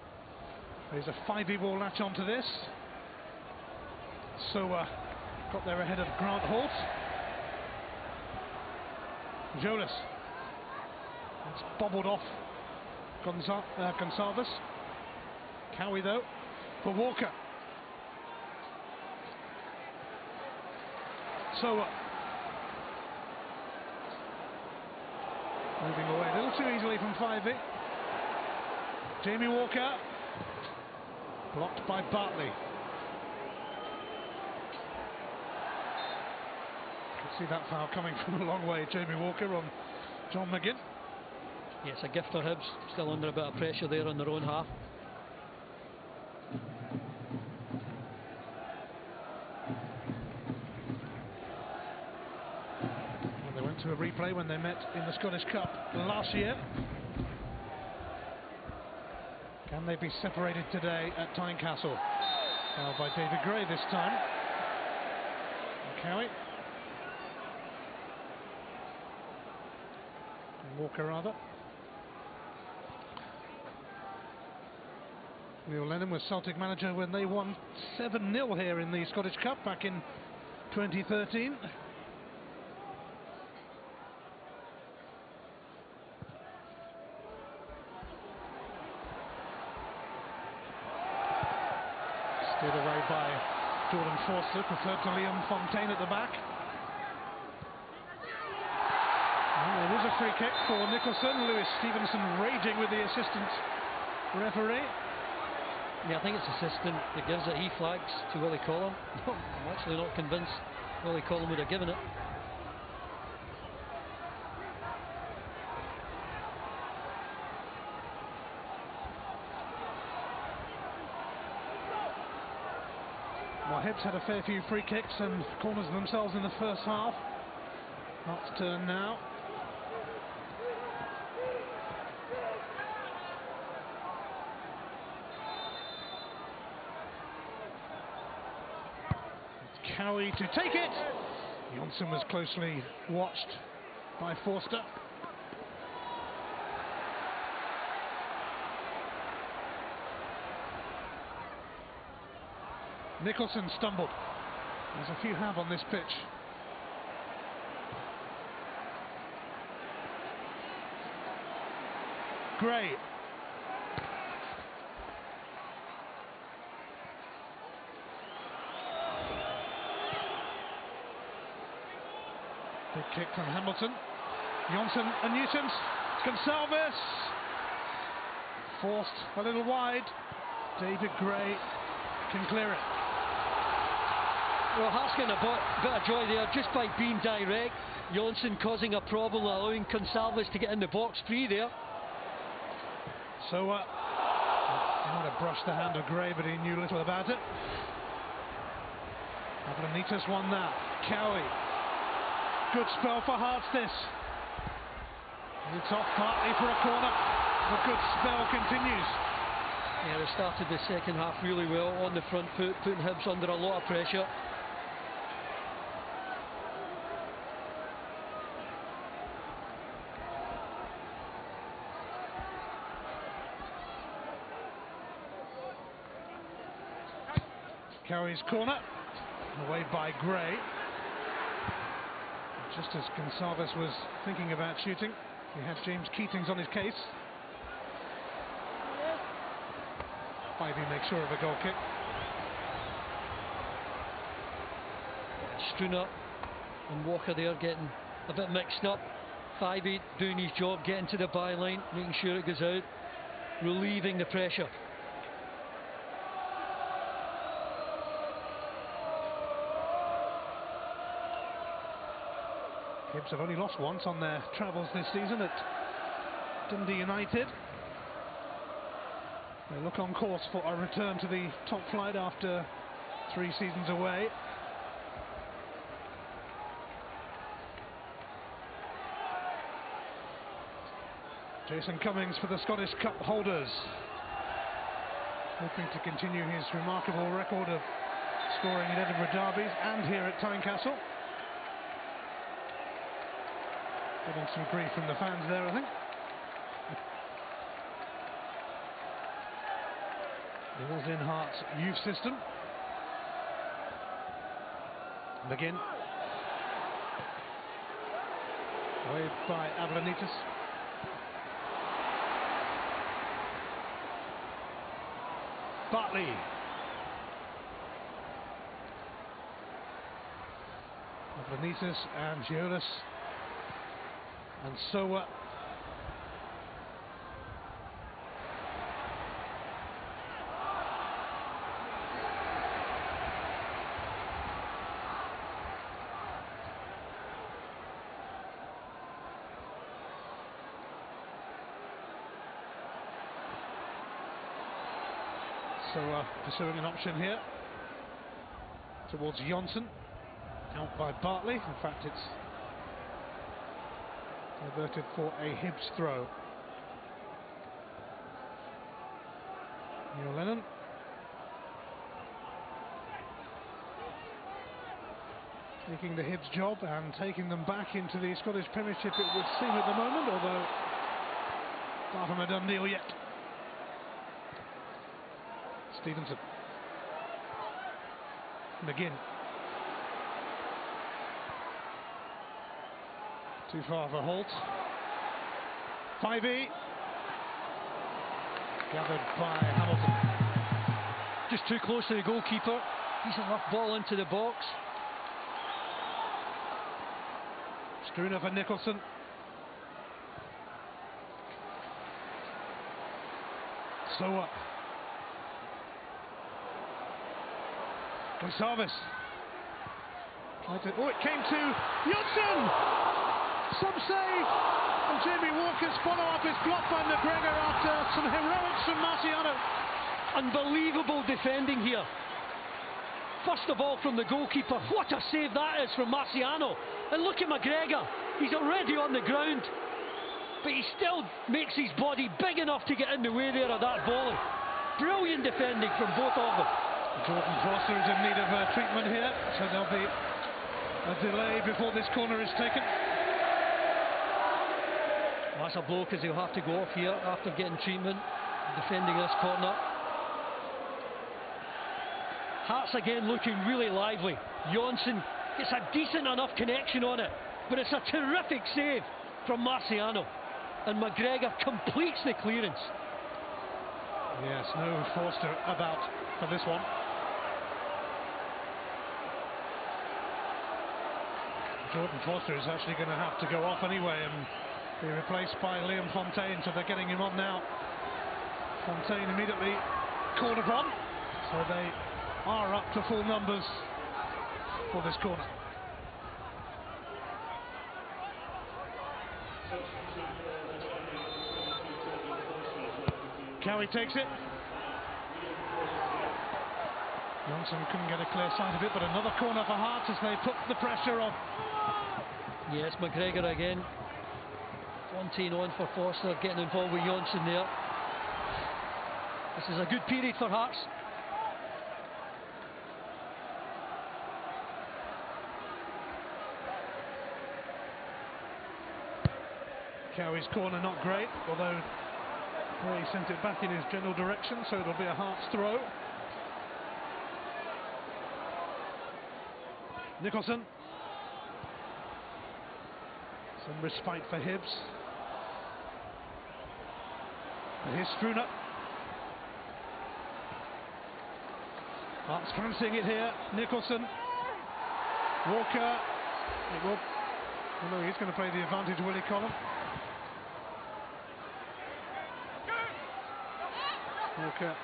[SPEAKER 1] There's a 5v ball latch onto this. So got there ahead of Grant Holt. Giolis. It's bobbled off Gonsalves. Cowie though for Walker. So moving away a little too easily from 5v. Jamie Walker. Blocked by Bartley. Can see that foul coming from a long way. Jamie Walker on John McGinn.
[SPEAKER 2] Yeah, it's a gift for Hibs. Still under a bit of pressure there on their own half.
[SPEAKER 1] Well, they went to a replay when they met in the Scottish Cup last year. Can they be separated today at Tynecastle? Fouled by David Gray this time. Cowie. Walker rather. Neil Lennon was Celtic manager when they won 7-0 here in the Scottish Cup back in 2013. Steered away by Jordan Forster, preferred to Liam Fontaine at the back. Well, there was a free kick for Nicholson. Lewis Stevenson raging with the assistant referee.
[SPEAKER 2] Yeah, I think it's assistant that gives it. He flags to Willie Collum. I'm actually not convinced Willie Collum would have given it.
[SPEAKER 1] Well, Hibs had a fair few free kicks and corners themselves in the first half. Hearts' turn now. It's Cowie to take it. Jonsson was closely watched by Forster. Nicholson stumbled, as a few have on this pitch. Gray. Big kick from Hamilton. Johnson and Newton. Gonsalves. Forced a little wide. David Gray can clear it.
[SPEAKER 2] Well, Hearts getting a bit of joy there just by being direct. Johnson causing a problem, allowing Gonsalves to get in the box free there.
[SPEAKER 1] So, he might have brushed the hand of Gray, but he knew little about it. Ablanitas won that. Cowie. Good spell for Hearts this. It's off partly for a corner. The good spell continues.
[SPEAKER 2] Yeah, they started the second half really well on the front foot, putting Hibs under a lot of pressure.
[SPEAKER 1] Cowie's corner, away by Gray. Just as Gonsalves was thinking about shooting, he had James Keatings on his case. Spivey makes sure of a goal kick.
[SPEAKER 2] Struna and Walker there getting a bit mixed up. Spivey doing his job, getting to the byline, making sure it goes out, relieving the pressure.
[SPEAKER 1] Hibs have only lost once on their travels this season at Dundee United. They look on course for a return to the top flight after 3 seasons away. Jason Cummings for the Scottish Cup holders, hoping to continue his remarkable record of scoring in Edinburgh derbies and here at Tynecastle. Getting some grief from the fans there, I think. He was in Hearts' youth system. And again, waved by Ablanitas. Bartley. Ablanitas and Giolis. And Sowa. So pursuing an option here towards Johnson, out by Bartley. In fact, it's diverted for a Hibs throw. Neil Lennon. Taking the Hibs job and taking them back into the Scottish Premiership, it would seem at the moment, although far from a done deal yet. Stevenson. McGinn. Too far for Holt. 5E. Gathered by Hamilton.
[SPEAKER 2] Just too close to the goalkeeper. Decent enough ball into the box.
[SPEAKER 1] Struna for Nicholson. So what? Gonsalves. Oh, it came to Johnson! Some save! And Jamie Walker's follow-up is blocked by McGregor after some heroics from Marciano.
[SPEAKER 2] Unbelievable defending here. First of all from the goalkeeper. What a save that is from Marciano. And look at McGregor. He's already on the ground. But he still makes his body big enough to get in the way there of that volley. Brilliant defending from both of them.
[SPEAKER 1] Jordan Foster is in need of treatment here, so there'll be a delay before this corner is taken.
[SPEAKER 2] That's a blow because he'll have to go off here after getting treatment, defending this corner. Hearts again looking really lively. Johnson gets a decent enough connection on it, but it's a terrific save from Marciano, and McGregor completes the clearance.
[SPEAKER 1] Yes, no Forster about for this one. Jordan Forster is actually going to have to go off anyway and be replaced by Liam Fontaine, so they're getting him on now. Fontaine immediately called upon, so they are up to full numbers for this corner. Cowie takes it. Johnson couldn't get a clear sight of it, but another corner for Hearts as they put the pressure on.
[SPEAKER 2] Yes, McGregor again. Fontaine on for Forster, getting involved with Johnson there. This is a good period for Hearts.
[SPEAKER 1] Cowie's corner not great, although he sent it back in his general direction, so it'll be a Hearts throw. Nicholson. Some respite for Hibs. And here's Struna. Hearts fancying it here. Nicholson. Walker. It will. Oh no, he's going to play the advantage, Willie Collum. Walker.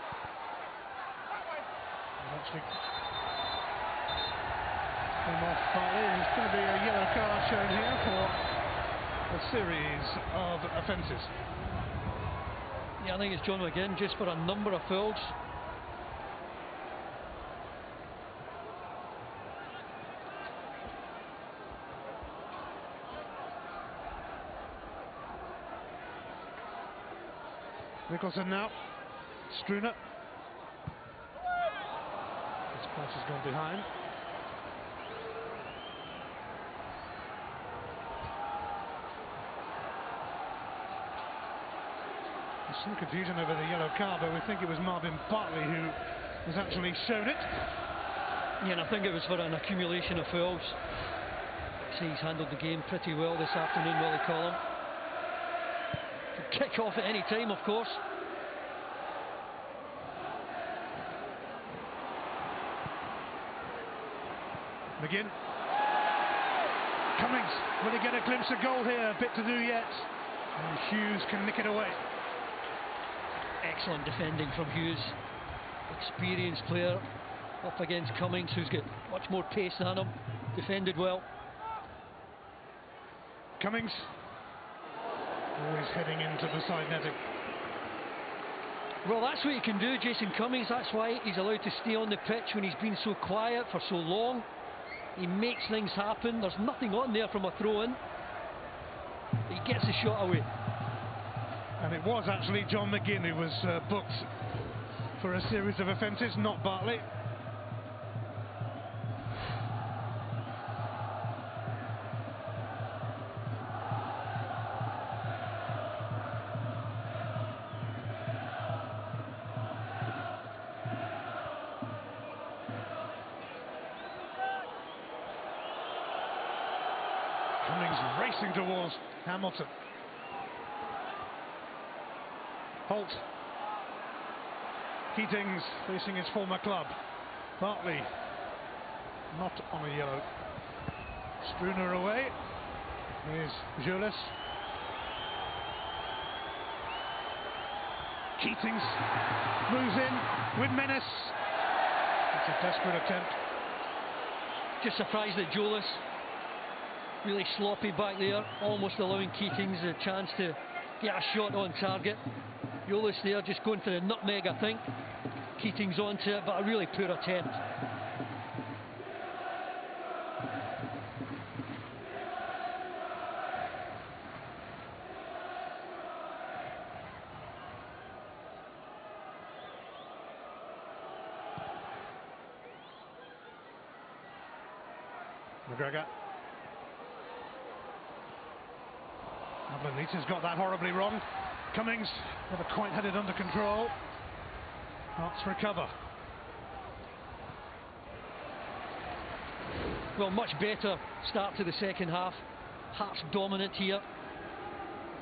[SPEAKER 1] Actually came off partly. There's going to be a yellow card shown here for a series of offences.
[SPEAKER 2] Yeah, I think it's John McGinn just for a number of fouls.
[SPEAKER 1] Nicholson now. Struna. This pass has gone behind. There's some confusion over the yellow card, but we think it was Marvin Bartley who was actually shown it.
[SPEAKER 2] Yeah, and I think it was for an accumulation of fouls. He's handled the game pretty well this afternoon, Willie Collum. Could kick off at any time, of course.
[SPEAKER 1] McGinn. Cummings, will he get a glimpse of goal here? A bit to do yet. And Hughes can nick it away.
[SPEAKER 2] Excellent defending from Hughes. Experienced player up against Cummings, who's got much more pace than him. Defended well.
[SPEAKER 1] Cummings. Always heading into the side netting.
[SPEAKER 2] Well, that's what he can do, Jason Cummings. That's why he's allowed to stay on the pitch when he's been so quiet for so long. He makes things happen. There's nothing on there from a throw-in. He gets the shot away.
[SPEAKER 1] And it was actually John McGinn who was booked for a series of offences, not Bartley. Cummings racing towards Hamilton. Holt. Keatings facing his former club. Bartley not on a yellow. Struna away. Here's Jules. Keatings moves in with menace. It's a desperate attempt.
[SPEAKER 2] Just surprised that Jules, really sloppy back there, almost allowing Keatings a chance to get a shot on target. Jules there just going for the nutmeg, I think. Keatings onto it, but a really poor attempt.
[SPEAKER 1] McGregor. Ablanita's got that horribly wrong. Cummings never quite had it under control. Hearts recover.
[SPEAKER 2] Well, much better start to the second half. Hearts dominant here,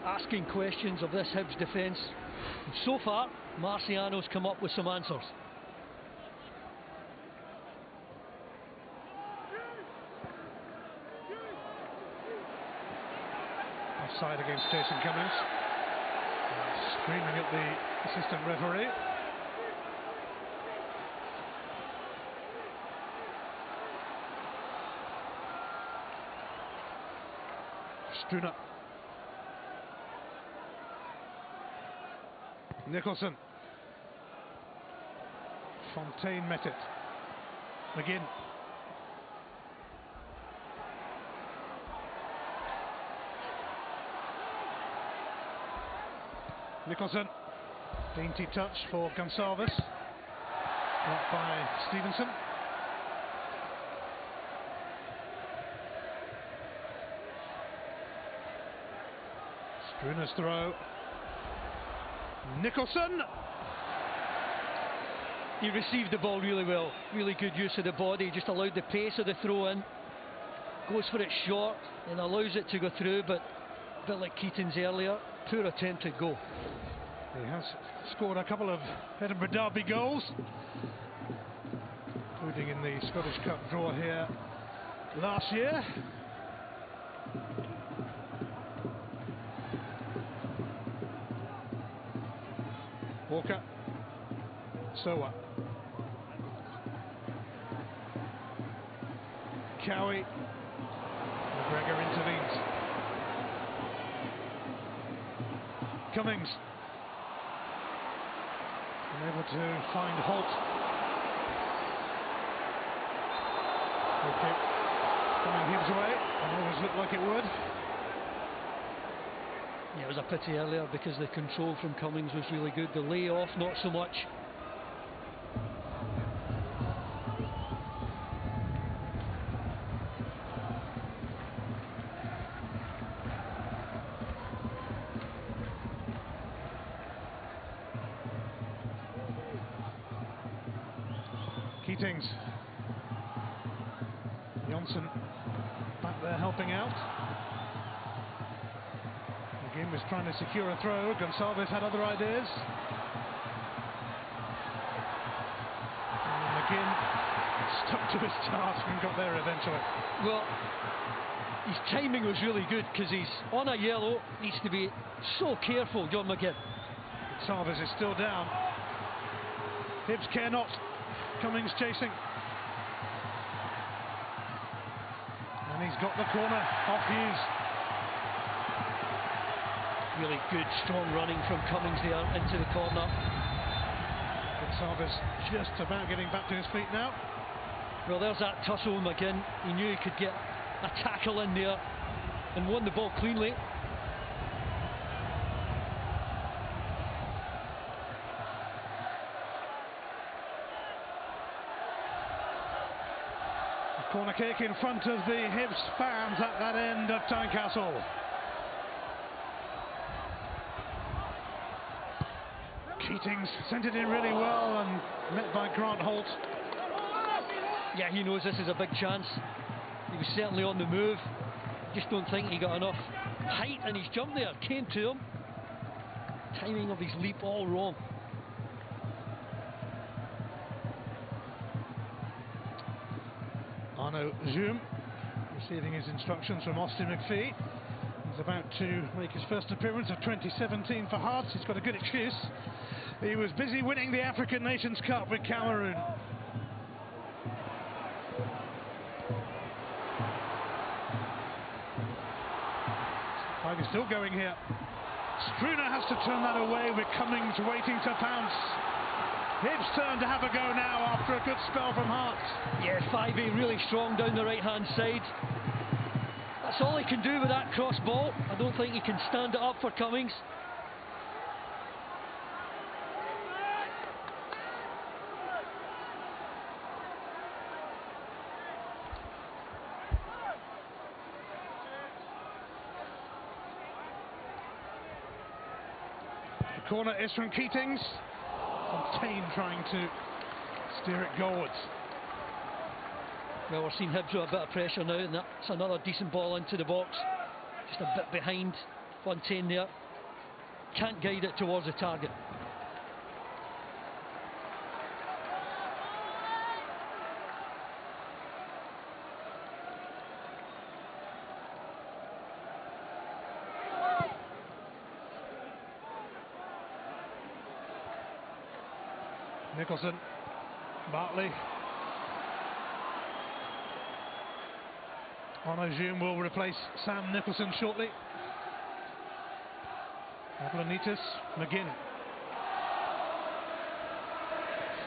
[SPEAKER 2] asking questions of this Hibs defence. So far, Marciano's come up with some answers.
[SPEAKER 1] Offside against Jason Cummings. Screaming at the assistant referee. Struna. Nicholson. Fontaine met it. McGinn. Nicholson. Dainty touch for Gonçalves. Blocked by Stevenson. Struna's throw. Nicholson.
[SPEAKER 2] He received the ball really well. Really good use of the body. Just allowed the pace of the throw in. Goes for it short and allows it to go through, but a bit like Keating's earlier. Poor attempted goal.
[SPEAKER 1] He has scored a couple of Edinburgh Derby goals, including in the Scottish Cup draw here last year. Walker. Sowa. Cowie. McGregor intervenes. Cummings. Unable to find Holt. Okay. Coming Hibs away. It always looked like it would.
[SPEAKER 2] Yeah, it was a pity earlier because the control from Cummings was really good. The layoff, not so much.
[SPEAKER 1] Keatings. Johnson back there helping out. McGinn was trying to secure a throw. Gonçalves had other ideas. And McGinn stuck to his task and got there eventually.
[SPEAKER 2] Well, his timing was really good because he's on a yellow. Needs to be so careful, John McGinn.
[SPEAKER 1] Gonçalves is still down. Hibs care not. Cummings chasing. And he's got the corner off Hughes.
[SPEAKER 2] Really good, strong running from Cummings there into the corner.
[SPEAKER 1] Gonçalves just about getting back to his feet now.
[SPEAKER 2] Well, there's that tussle, McGinn. He knew he could get a tackle in there and won the ball cleanly.
[SPEAKER 1] Corner kick in front of the Hibs fans at that end of Tynecastle. Keatings sent it in really well and met by Grant Holt.
[SPEAKER 2] Yeah, he knows this is a big chance. He was certainly on the move. Just don't think he got enough height, and his jump there came to him. Timing of his leap all wrong.
[SPEAKER 1] Arnaud Zoom receiving his instructions from Austin McPhee. He's about to make his first appearance of 2017 for Hearts. He's got a good excuse. He was busy winning the African Nations Cup with Cameroon. Five is still going here. Struna has to turn that away with Cummings waiting to pounce. Hibs' turn to have a go now after a good spell from Hearts.
[SPEAKER 2] Yeah, 5A really strong down the right-hand side. That's all he can do with that cross ball. I don't think he can stand it up for Cummings.
[SPEAKER 1] The corner is from Keatings. Fontaine trying to steer it goalwards.
[SPEAKER 2] Well, we're seeing Hibs with a bit of pressure now, and that's another decent ball into the box. Just a bit behind Fontaine there. Can't guide it towards the target.
[SPEAKER 1] Nicholson, Bartley. Onojume will replace Sam Nicholson shortly. Ablanitis, McGinn.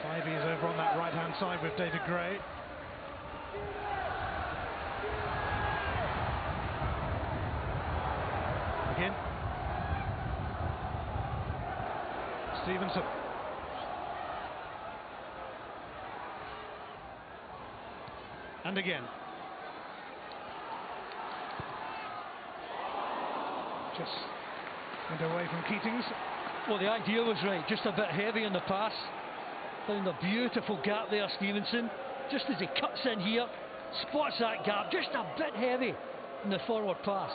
[SPEAKER 1] Fivey is over on that right-hand side with David Gray. McGinn. Stevenson. And again. Just went away from Keatings.
[SPEAKER 2] Well, the idea was right, just a bit heavy in the pass. Found a beautiful gap there, Stevenson. Just as he cuts in here, spots that gap, just a bit heavy in the forward pass.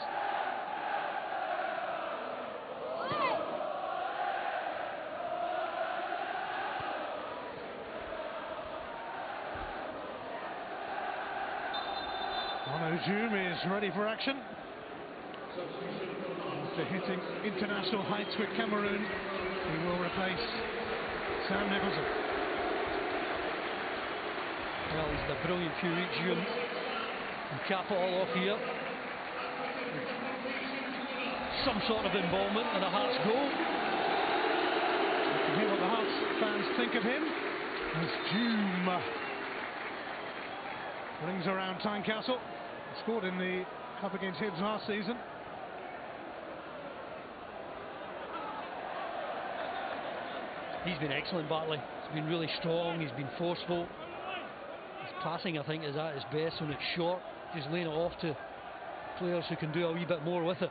[SPEAKER 1] Onojume is ready for action. After hitting international heights with Cameroon, he will replace Sam Nicholson.
[SPEAKER 2] Well, he's had a brilliant few weeks, Hume. And cap it all off here. Some sort of involvement in a Hearts goal.
[SPEAKER 1] You can hear what the Hearts fans think of him as Hume rings around Tynecastle. Scored in the cup against Hibs last season.
[SPEAKER 2] He's been excellent, Bartley. He's been really strong, he's been forceful. His passing, I think, is at his best when it's short. Just laying it off to players who can do a wee bit more with it.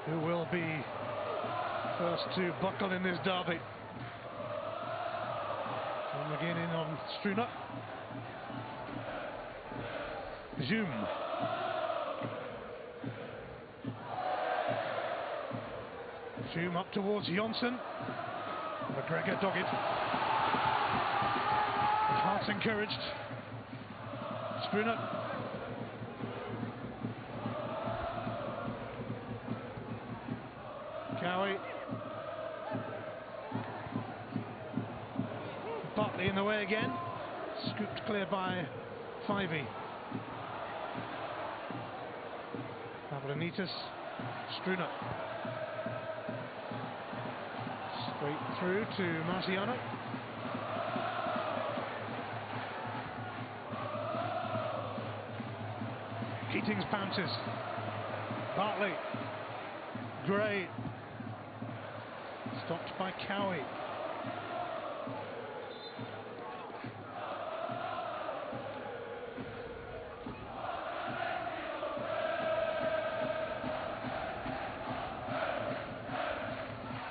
[SPEAKER 1] Who will be first to buckle in this derby? And again in on Struna. Hume. Hume up towards Johnson. McGregor dogged. Hearts encouraged. Spooner. Cowie. Bartley in the way again. Scooped clear by Fivey. Ablanitis. Struna. Straight through to Marciano. Keatings bounces. Bartley. Gray. Stopped by Cowie.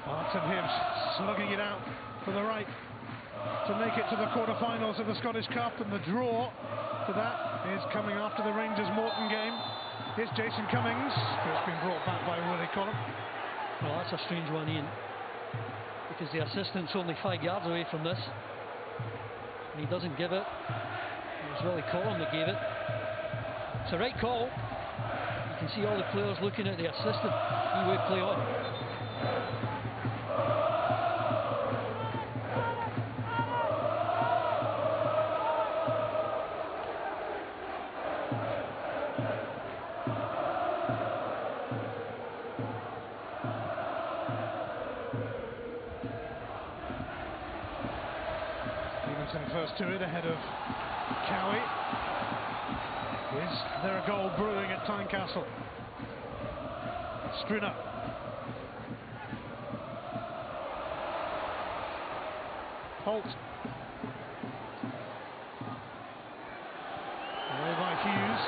[SPEAKER 1] Hearts and Hibs slugging it out for the right to make it to the quarter-finals of the Scottish Cup, and the draw for that is coming after the Rangers-Morton game. Here's Jason Cummings, who's been brought back by Willie Collum.
[SPEAKER 2] Well, that's a strange one, Ian, because the assistant's only 5 yards away from this, and he doesn't give it. It was Willie Collum that gave it. It's a right call. You can see all the players looking at the assistant. He would play on.
[SPEAKER 1] First to it ahead of Cowie. Is there a goal brewing at Tynecastle? Struna. Holt. Away by Hughes.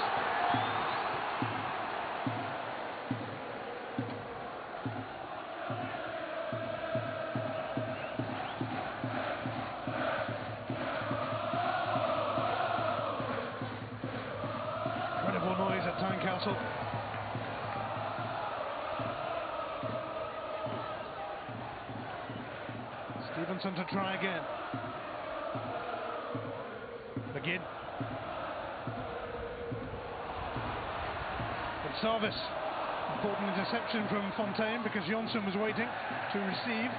[SPEAKER 1] Tynecastle. Stevenson to try again. McGinn. Gonçalves. Important interception from Fontaine because Johnson was waiting to receive.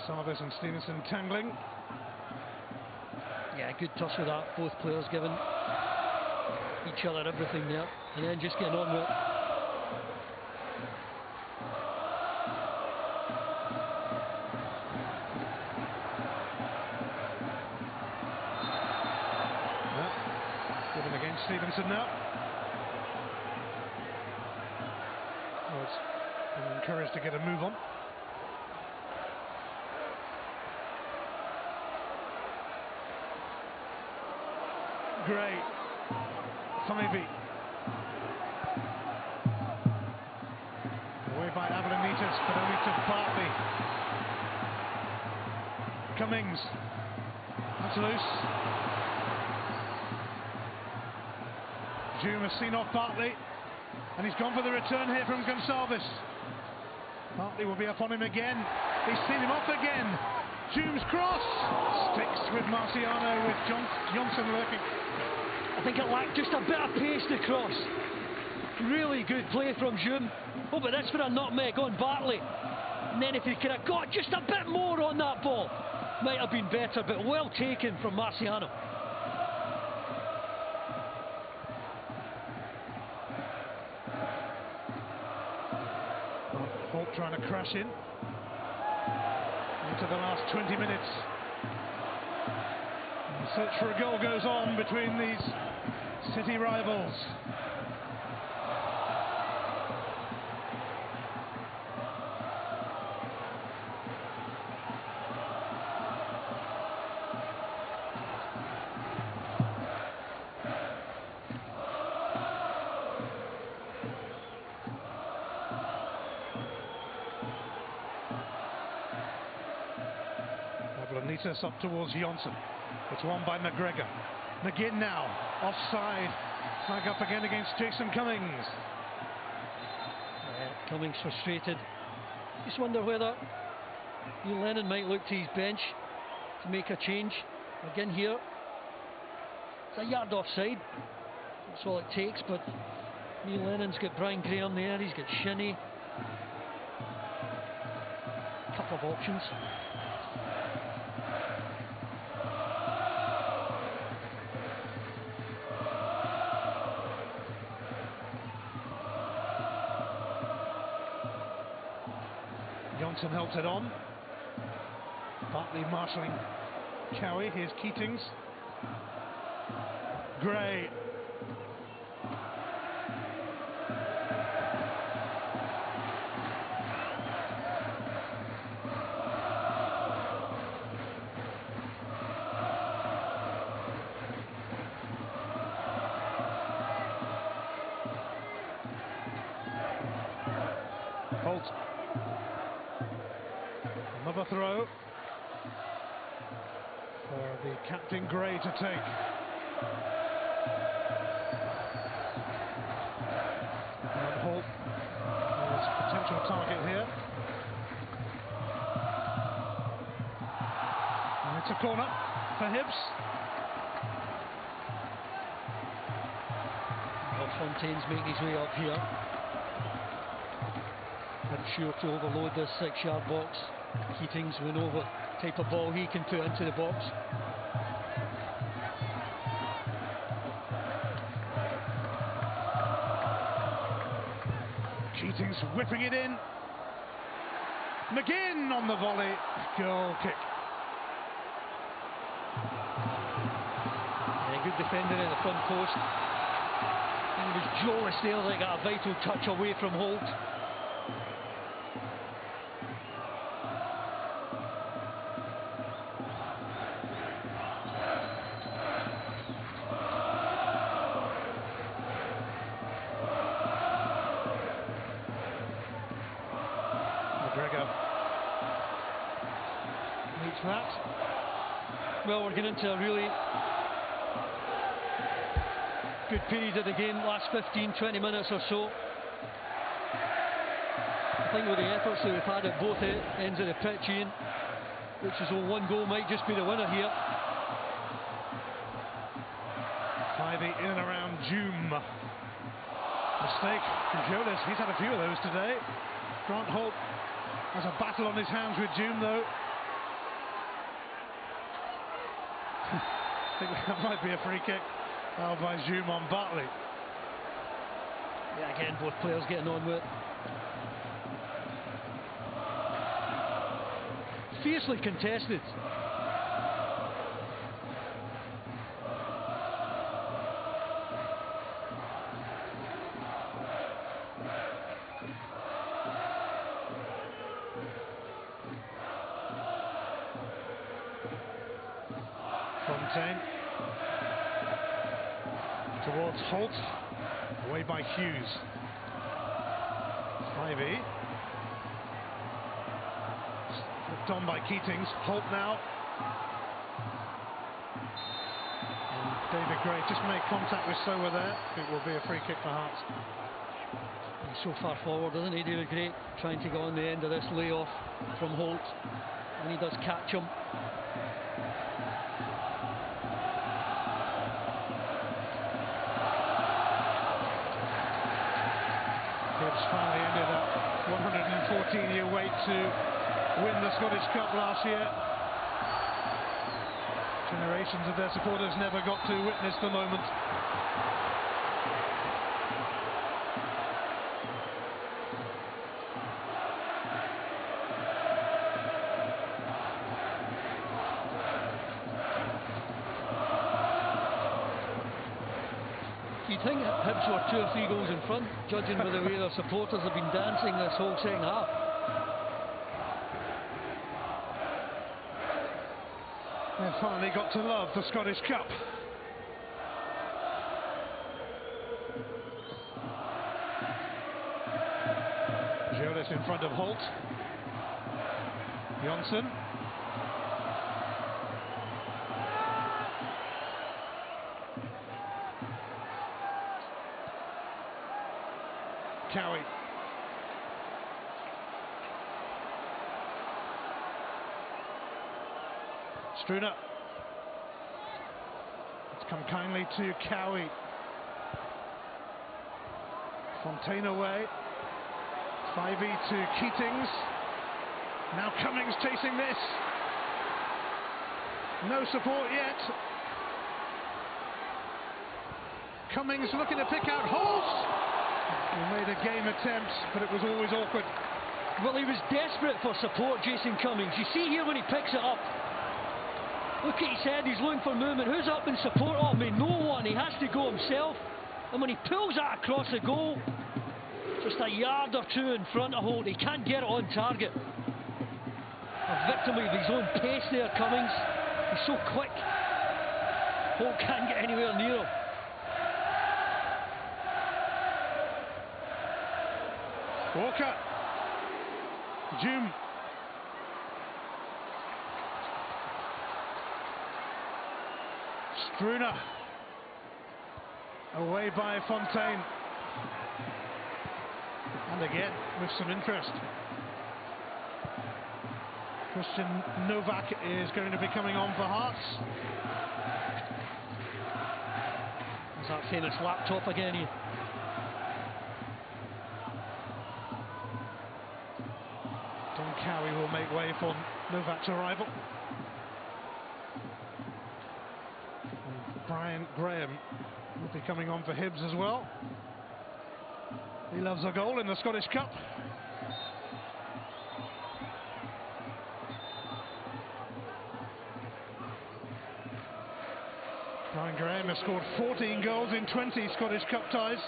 [SPEAKER 1] Sarvis and Stevenson tangling.
[SPEAKER 2] Yeah, good tussle that. Both players giving each other everything there, and then just getting on with it.
[SPEAKER 1] Given against Stevenson now. Oh, it's been encouraged to get a move on. Gray, 5-y. Away by Avalonitas, but only to Bartley. Cummings, that's loose. Hume has seen off Bartley, and he's gone for the return here from Gonçalves. Bartley will be up on him again. He's seen him off again. Hume's cross sticks with Marciano, with Johnson lurking.
[SPEAKER 2] I think it lacked just a bit of pace to cross. Really good play from Hume. Oh, but that's for a nutmeg on Bartley. And then if he could have got just a bit more on that ball, might have been better, but well taken from Marciano.
[SPEAKER 1] Holt trying to crash in into the last 20 minutes. The search for a goal goes on between these city rivals. Avalonitas up towards Johnson. It's won by McGregor. McGinn now, offside. Flag up again against Jason Cummings.
[SPEAKER 2] Cummings frustrated. Just wonder whether Neil Lennon might look to his bench to make a change. Again here. It's a yard offside. That's all it takes, but Neil Lennon's got Brian Graham there, he's got Shinnie. A couple of options.
[SPEAKER 1] Johnson helps it on. Bartley marshalling Cowie. Here's Keatings. Gray. Holt. Another throw for the captain Gray to take. And Holt is potential target here. And it's a corner for Hibs.
[SPEAKER 2] Well, Fontaine's making his way up here. Not sure to overload this 6-yard box. Keatings, we know what type of ball he can put into the box.
[SPEAKER 1] Keatings whipping it in. McGinn on the volley. Goal kick.
[SPEAKER 2] Yeah, good defender at the front post. And it was Joris there that got a vital touch away from Holt.
[SPEAKER 1] that.
[SPEAKER 2] Well, we're getting into a really good period of the game, last 15-20 minutes or so. I think with the efforts that we've had at both ends of the pitch, Ian, which is all one goal might just be the winner here.
[SPEAKER 1] Ivy in and around Joom. Mistake from Jonas, he's had a few of those today. Grant Holt has a battle on his hands with Joom though. I think that might be a free kick by Joom on Bartley.
[SPEAKER 2] Yeah, again, both players getting on with it. Fiercely contested.
[SPEAKER 1] Fontaine towards Holt, away by Hughes. Ivy flipped on by Keatings. Holt now, and David Gray just made contact with Sower there. It will be a free kick for Hearts.
[SPEAKER 2] He's so far forward, isn't he, David Gray, trying to go on the end of this layoff from Holt, and he does catch him.
[SPEAKER 1] Hibs finally ended that 114-year wait to win the Scottish Cup last year. Generations of their supporters never got to witness the moment.
[SPEAKER 2] Do you think Hibs were 2 or 3 goals in front, judging by the way their supporters have been dancing this whole second half?
[SPEAKER 1] They've finally got to love the Scottish Cup. Jonas in front of Holt. Jonsson. Cowie. Struna. It's come kindly to Cowie. Fontaine away. Fyvie to Keatings. Now Cummings chasing this. No support yet. Cummings looking to pick out Holt. He made a game attempt, but it was always awkward.
[SPEAKER 2] Well, he was desperate for support, Jason Cummings. You see here when he picks it up. Look at his head, he's looking for movement. Who's up in support of me? No one. He has to go himself. And when he pulls that across the goal, just a yard or two in front of Holt, he can't get it on target. A victim of his own pace there, Cummings. He's so quick. Holt can't get anywhere near him.
[SPEAKER 1] Walker. Joom. Struna. Away by Fontaine. And again, with some interest. Christian Novak is going to be coming on for Hearts.
[SPEAKER 2] There's that famous laptop again here.
[SPEAKER 1] Don Cowie will make way for Novak's arrival. And Brian Graham will be coming on for Hibs as well. He loves a goal in the Scottish Cup. Brian Graham has scored 14 goals in 20 Scottish Cup ties.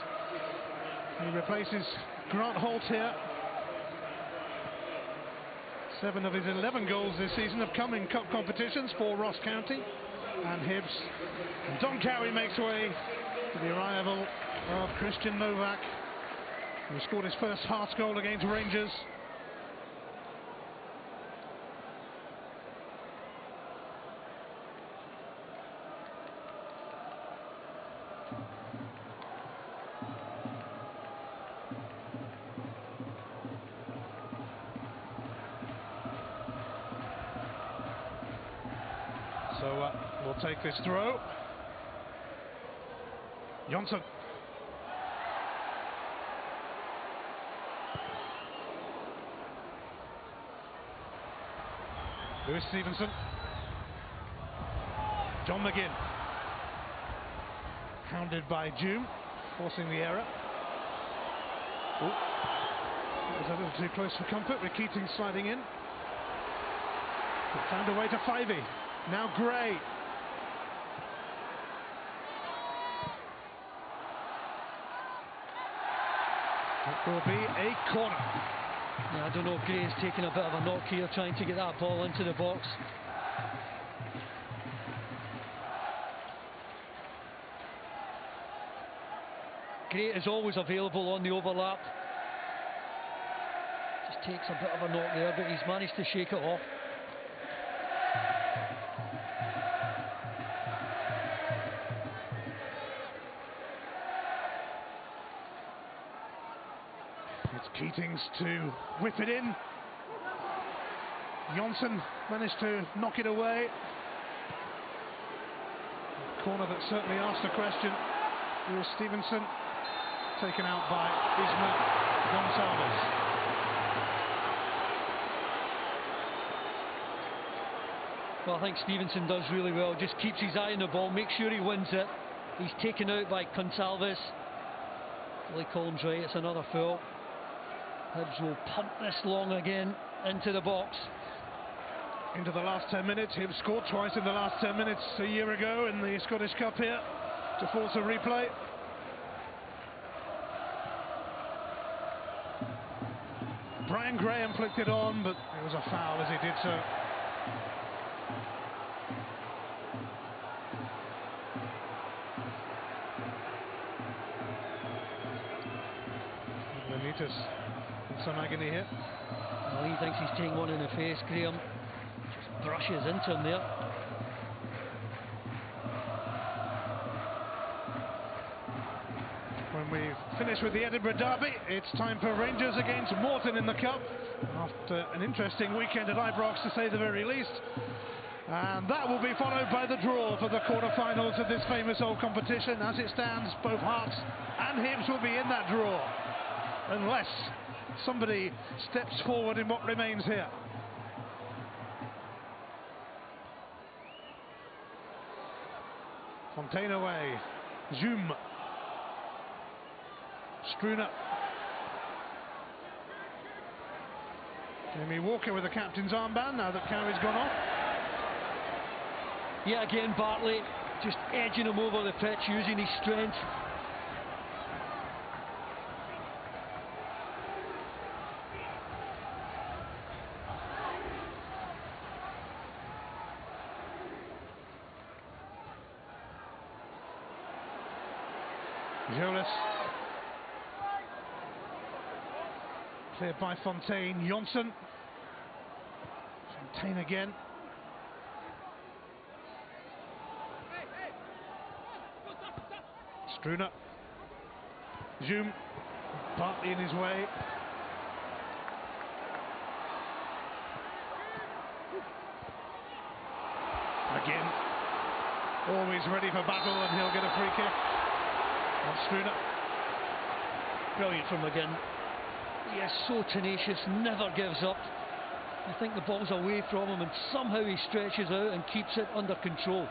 [SPEAKER 1] He replaces Grant Holt here. 7 of his 11 goals this season have come in cup competitions for Ross County and Hibs. And Don Cowie makes way to the arrival of Christian Novak, who scored his first Hearts goal against Rangers. So we'll take this throw. Jonsson. Lewis Stevenson. John McGinn. Hounded by Doom, forcing the error. Ooh. Was a little too close for comfort with Keating sliding in. Found a way to Fivey. Now Gray. It will be a corner.
[SPEAKER 2] Yeah, I don't know if Gray's taking a bit of a knock here, trying to get that ball into the box. Gray is always available on the overlap. Just takes a bit of a knock there, but he's managed to shake it off.
[SPEAKER 1] It's Keatings to whip it in. Jonsson managed to knock it away. Corner that certainly asked a question. Lewis Stevenson taken out by Isma Gonçalves.
[SPEAKER 2] Well, I think Stevenson does really well, just keeps his eye on the ball, makes sure he wins it. He's taken out by Gonçalves. Lee Collins right, it's another foul. Hibs will pump this long again into the box.
[SPEAKER 1] Into the last 10 minutes, Hibs scored twice in the last 10 minutes a year ago in the Scottish Cup here to force a replay. Brian Graham flicked it on, but it was a foul as he did so. Benitez in some agony here.
[SPEAKER 2] Well, he thinks he's taking one in the face. Graham just brushes into him there.
[SPEAKER 1] When we finish with the Edinburgh Derby, it's time for Rangers against Morton in the Cup, after an interesting weekend at Ibrox to say the very least. And that will be followed by the draw for the quarter-finals of this famous old competition. As it stands, both Hearts and Hibs will be in that draw, unless somebody steps forward in what remains here. Fontaine away. Zoom. Struner. Jamie Walker with the captain's armband now that Cowie's gone off.
[SPEAKER 2] Yeah, again Bartley just edging him over the pitch, using his strength.
[SPEAKER 1] Jonas. Cleared by Fontaine. Jonsson. Fontaine again. Struner. Zoom. Bartley in his way. Again. Always ready for battle, and he'll get a free kick. And Struner.
[SPEAKER 2] Brilliant from McGinn. He is so tenacious, never gives up. I think the ball's away from him and somehow he stretches out and keeps it under control.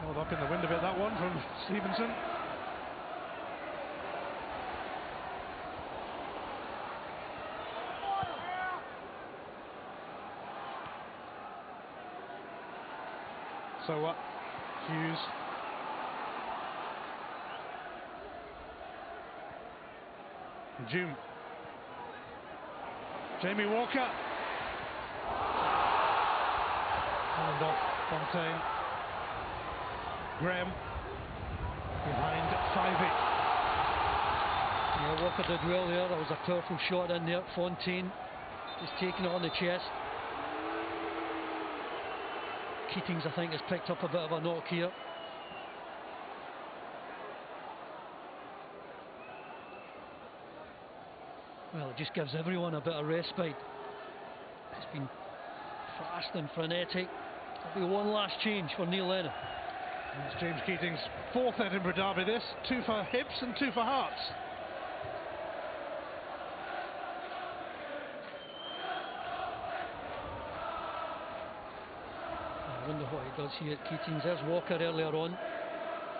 [SPEAKER 1] Held up in the wind a bit, that one from Stevenson. So what? Hughes. June. Jamie Walker. Hand off Fontaine. Graham. Behind Fivey.
[SPEAKER 2] Yeah, Walker did well there. That was a powerful shot in there. Fontaine just taking it on the chest. Keatings, I think, has picked up a bit of a knock here. Well, it just gives everyone a bit of respite. It's been fast and frenetic. There'll be one last change for Neil Lennon.
[SPEAKER 1] And it's James Keating's 4th Edinburgh derby this. 2 for Hibs and 2 for Hearts.
[SPEAKER 2] I wonder what he does here at Keating's. There's Walker earlier on.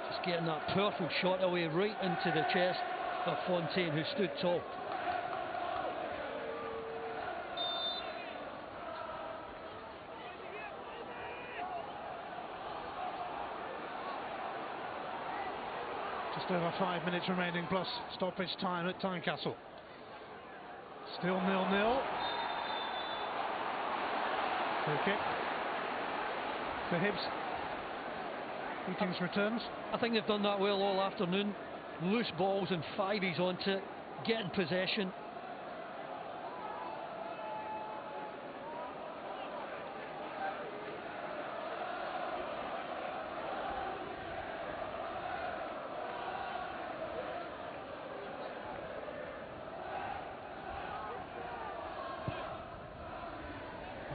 [SPEAKER 2] Just getting that powerful shot away right into the chest of Fontaine, who stood tall.
[SPEAKER 1] Just over 5 minutes remaining plus stoppage time at Tynecastle. Still 0-0. Free kick for Hibs. Keating's returns.
[SPEAKER 2] I think they've done that well all afternoon. Loose balls and fiveys onto it, getting possession.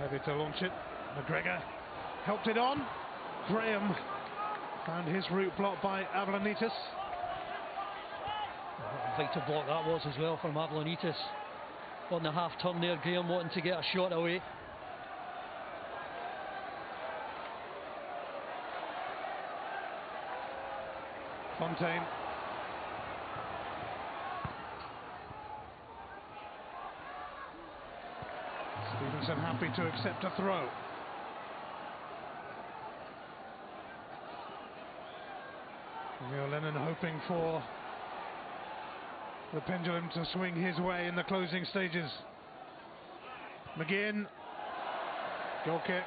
[SPEAKER 1] Maybe to launch it. McGregor helped it on. Graham found his route blocked by Avlanitis.
[SPEAKER 2] What a vital block that was as well from Avlanitis. On the half turn there, Graham wanting to get a shot away.
[SPEAKER 1] Fontaine. Stevenson happy to accept a throw. Neil Lennon hoping for the pendulum to swing his way in the closing stages. McGinn. Goal kick.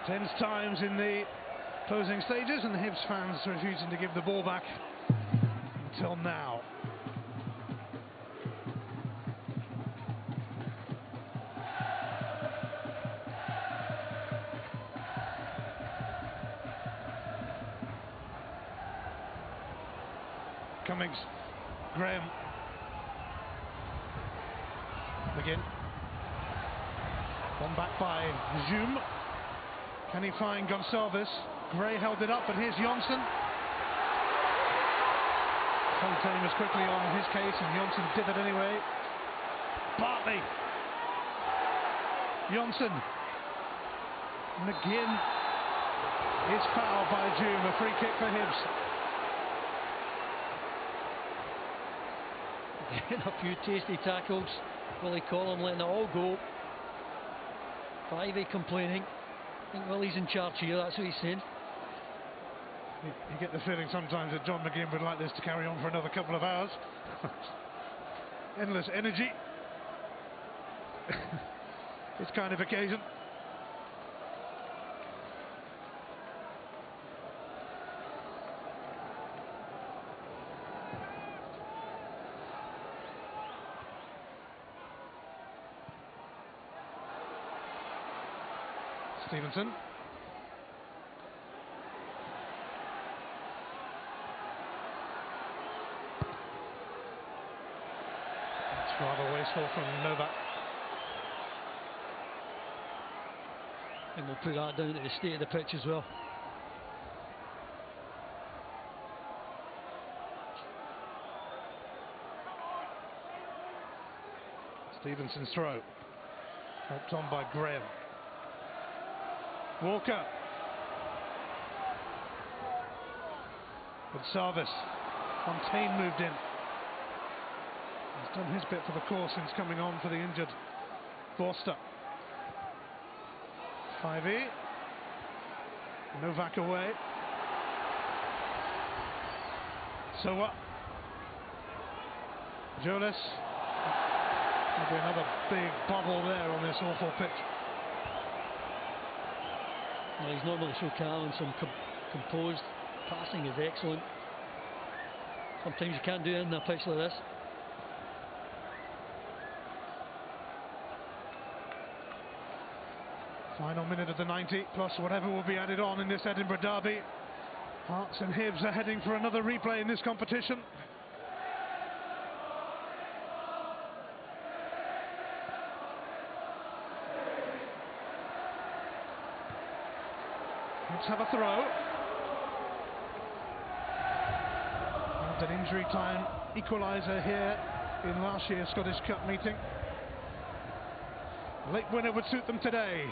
[SPEAKER 1] Tense times in the closing stages, and the Hibs fans refusing to give the ball back until now. Cummings, Graham, McGinn, one back by Zoom. Can he find Gonçalves? Gray held it up, but here's Johnson. Fontaine was quickly on his case, and Johnson did it anyway. Bartley. Johnson. McGinn is fouled by Zoom. A free kick for Hibs.
[SPEAKER 2] Getting a few tasty tackles. Willie Collum letting it all go. Fivey complaining. I think Willie's in charge here, that's what he's saying.
[SPEAKER 1] You get the feeling sometimes that John McGinn would like this to carry on for another couple of hours. Endless energy. This kind of occasion. Stevenson. It's rather wasteful from Novak.
[SPEAKER 2] And we'll put that down to the state of the pitch as well.
[SPEAKER 1] Stevenson's throw. Helped on by Graham. Walker. Gonçalves. Fontaine moved in. He's done his bit for the cause since coming on for the injured Forster. 5e. Novak away. So Jonas. Maybe another big bubble there on this awful pitch.
[SPEAKER 2] Well, he's normally so calm and so composed. Passing is excellent. Sometimes you can't do it in a pitch like this.
[SPEAKER 1] Final minute of the 90, plus whatever will be added on in this Edinburgh derby. Hearts and Hibs are heading for another replay in this competition. Let's have a throw. And an injury time equaliser here in last year's Scottish Cup meeting. A late winner would suit them today.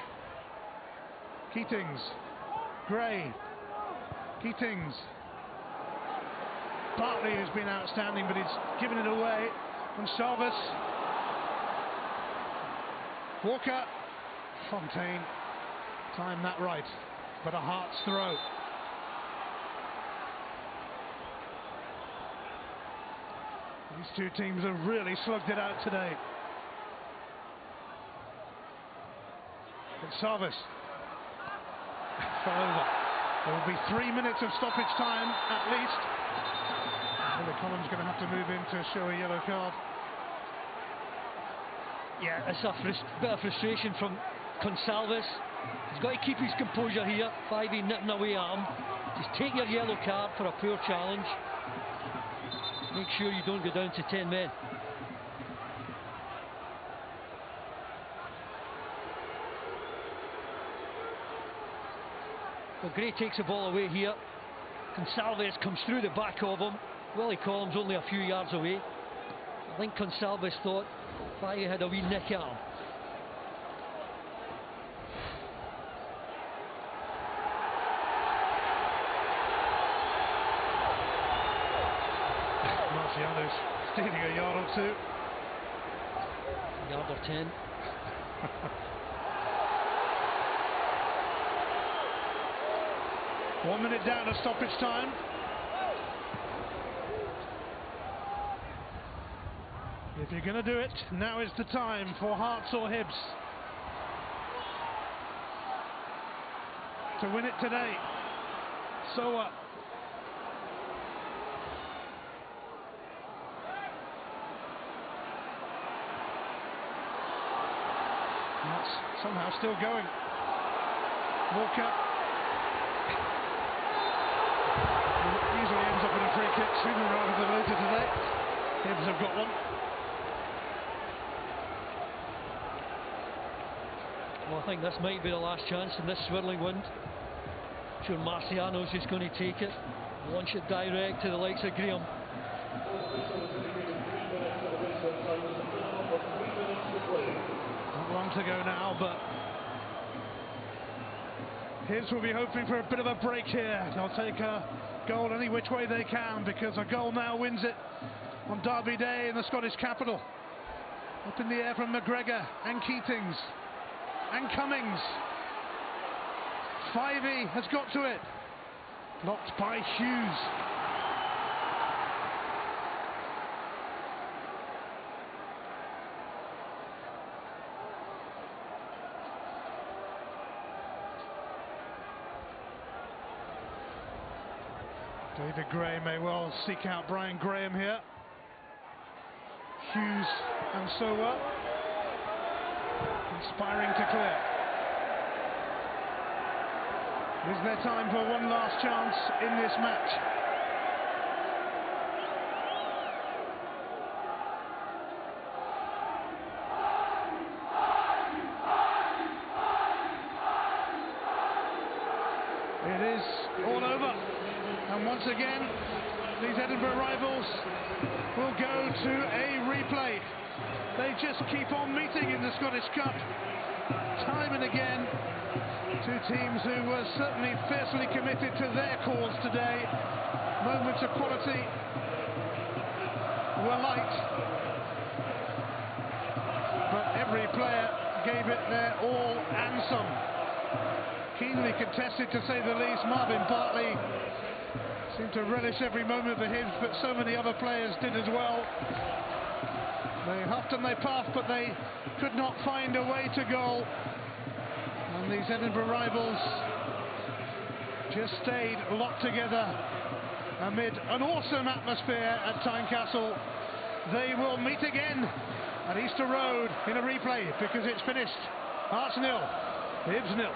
[SPEAKER 1] Keatings, Gray, Keatings. Bartley has been outstanding, but he's given it away. And Salvis, Walker, Fontaine, timed that right, but a Hearts throw. These two teams have really slugged it out today. And Salvis fell over. There will be 3 minutes of stoppage time at least. Billy Collins going to have to move in to show a yellow card.
[SPEAKER 2] Yeah, it's a bit of frustration from Gonsalves. He's got to keep his composure here. 5e nipping away at him. Just take your yellow card for a poor challenge. Make sure you don't go down to 10 men. Well, Gray takes the ball away here. Gonsalves comes through the back of him. Willie Collins only a few yards away. I think Gonsalves thought Faye had a wee nick at him.
[SPEAKER 1] Marciano's stealing a yard or two.
[SPEAKER 2] Yard or 10.
[SPEAKER 1] One minute down of stoppage time. If you're going to do it, now is the time for Hearts or Hibs to win it today. So that's somehow still going. Walker usually ends up with a free kick sooner rather than later today. Hibs have got one.
[SPEAKER 2] Well, I think this might be the last chance in this swirling wind. I'm sure Marciano's just going to take it, launch it direct to the likes of Graham.
[SPEAKER 1] Not long to go now, but Hibs will be hoping for a bit of a break here. They'll take a goal any which way they can, because a goal now wins it on Derby Day in the Scottish capital. Up in the air from McGregor and Keatings and Cummings. 5e has got to it. Blocked by Hughes. David Gray may well seek out Brian Graham here. Hughes and Sowa conspiring to clear. Is there time for one last chance in this match? It is all over. And once again, these Edinburgh rivals will go to a replay. They just keep on meeting in the Scottish Cup, time and again. Two teams who were certainly fiercely committed to their cause today. Moments of quality were light, but every player gave it their all and some. Keenly contested, to say the least. Marvin Bartley seemed to relish every moment for Hibs, but so many other players did as well. They huffed and they puffed, but they could not find a way to goal. And these Edinburgh rivals just stayed locked together amid an awesome atmosphere at Tynecastle. They will meet again at Easter Road in a replay, because it's finished. Hearts 0, Hibs 0.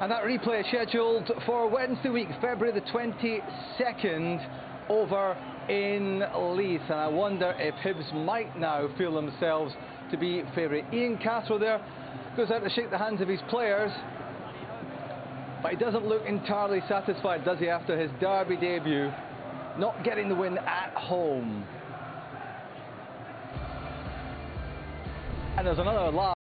[SPEAKER 3] And that replay is scheduled for Wednesday week, February the 22nd, over in Leith. And I wonder if Hibs might now feel themselves to be favourite. Ian Castro there goes out to shake the hands of his players, but he doesn't look entirely satisfied, does he, after his derby debut, not getting the win at home. And there's another live.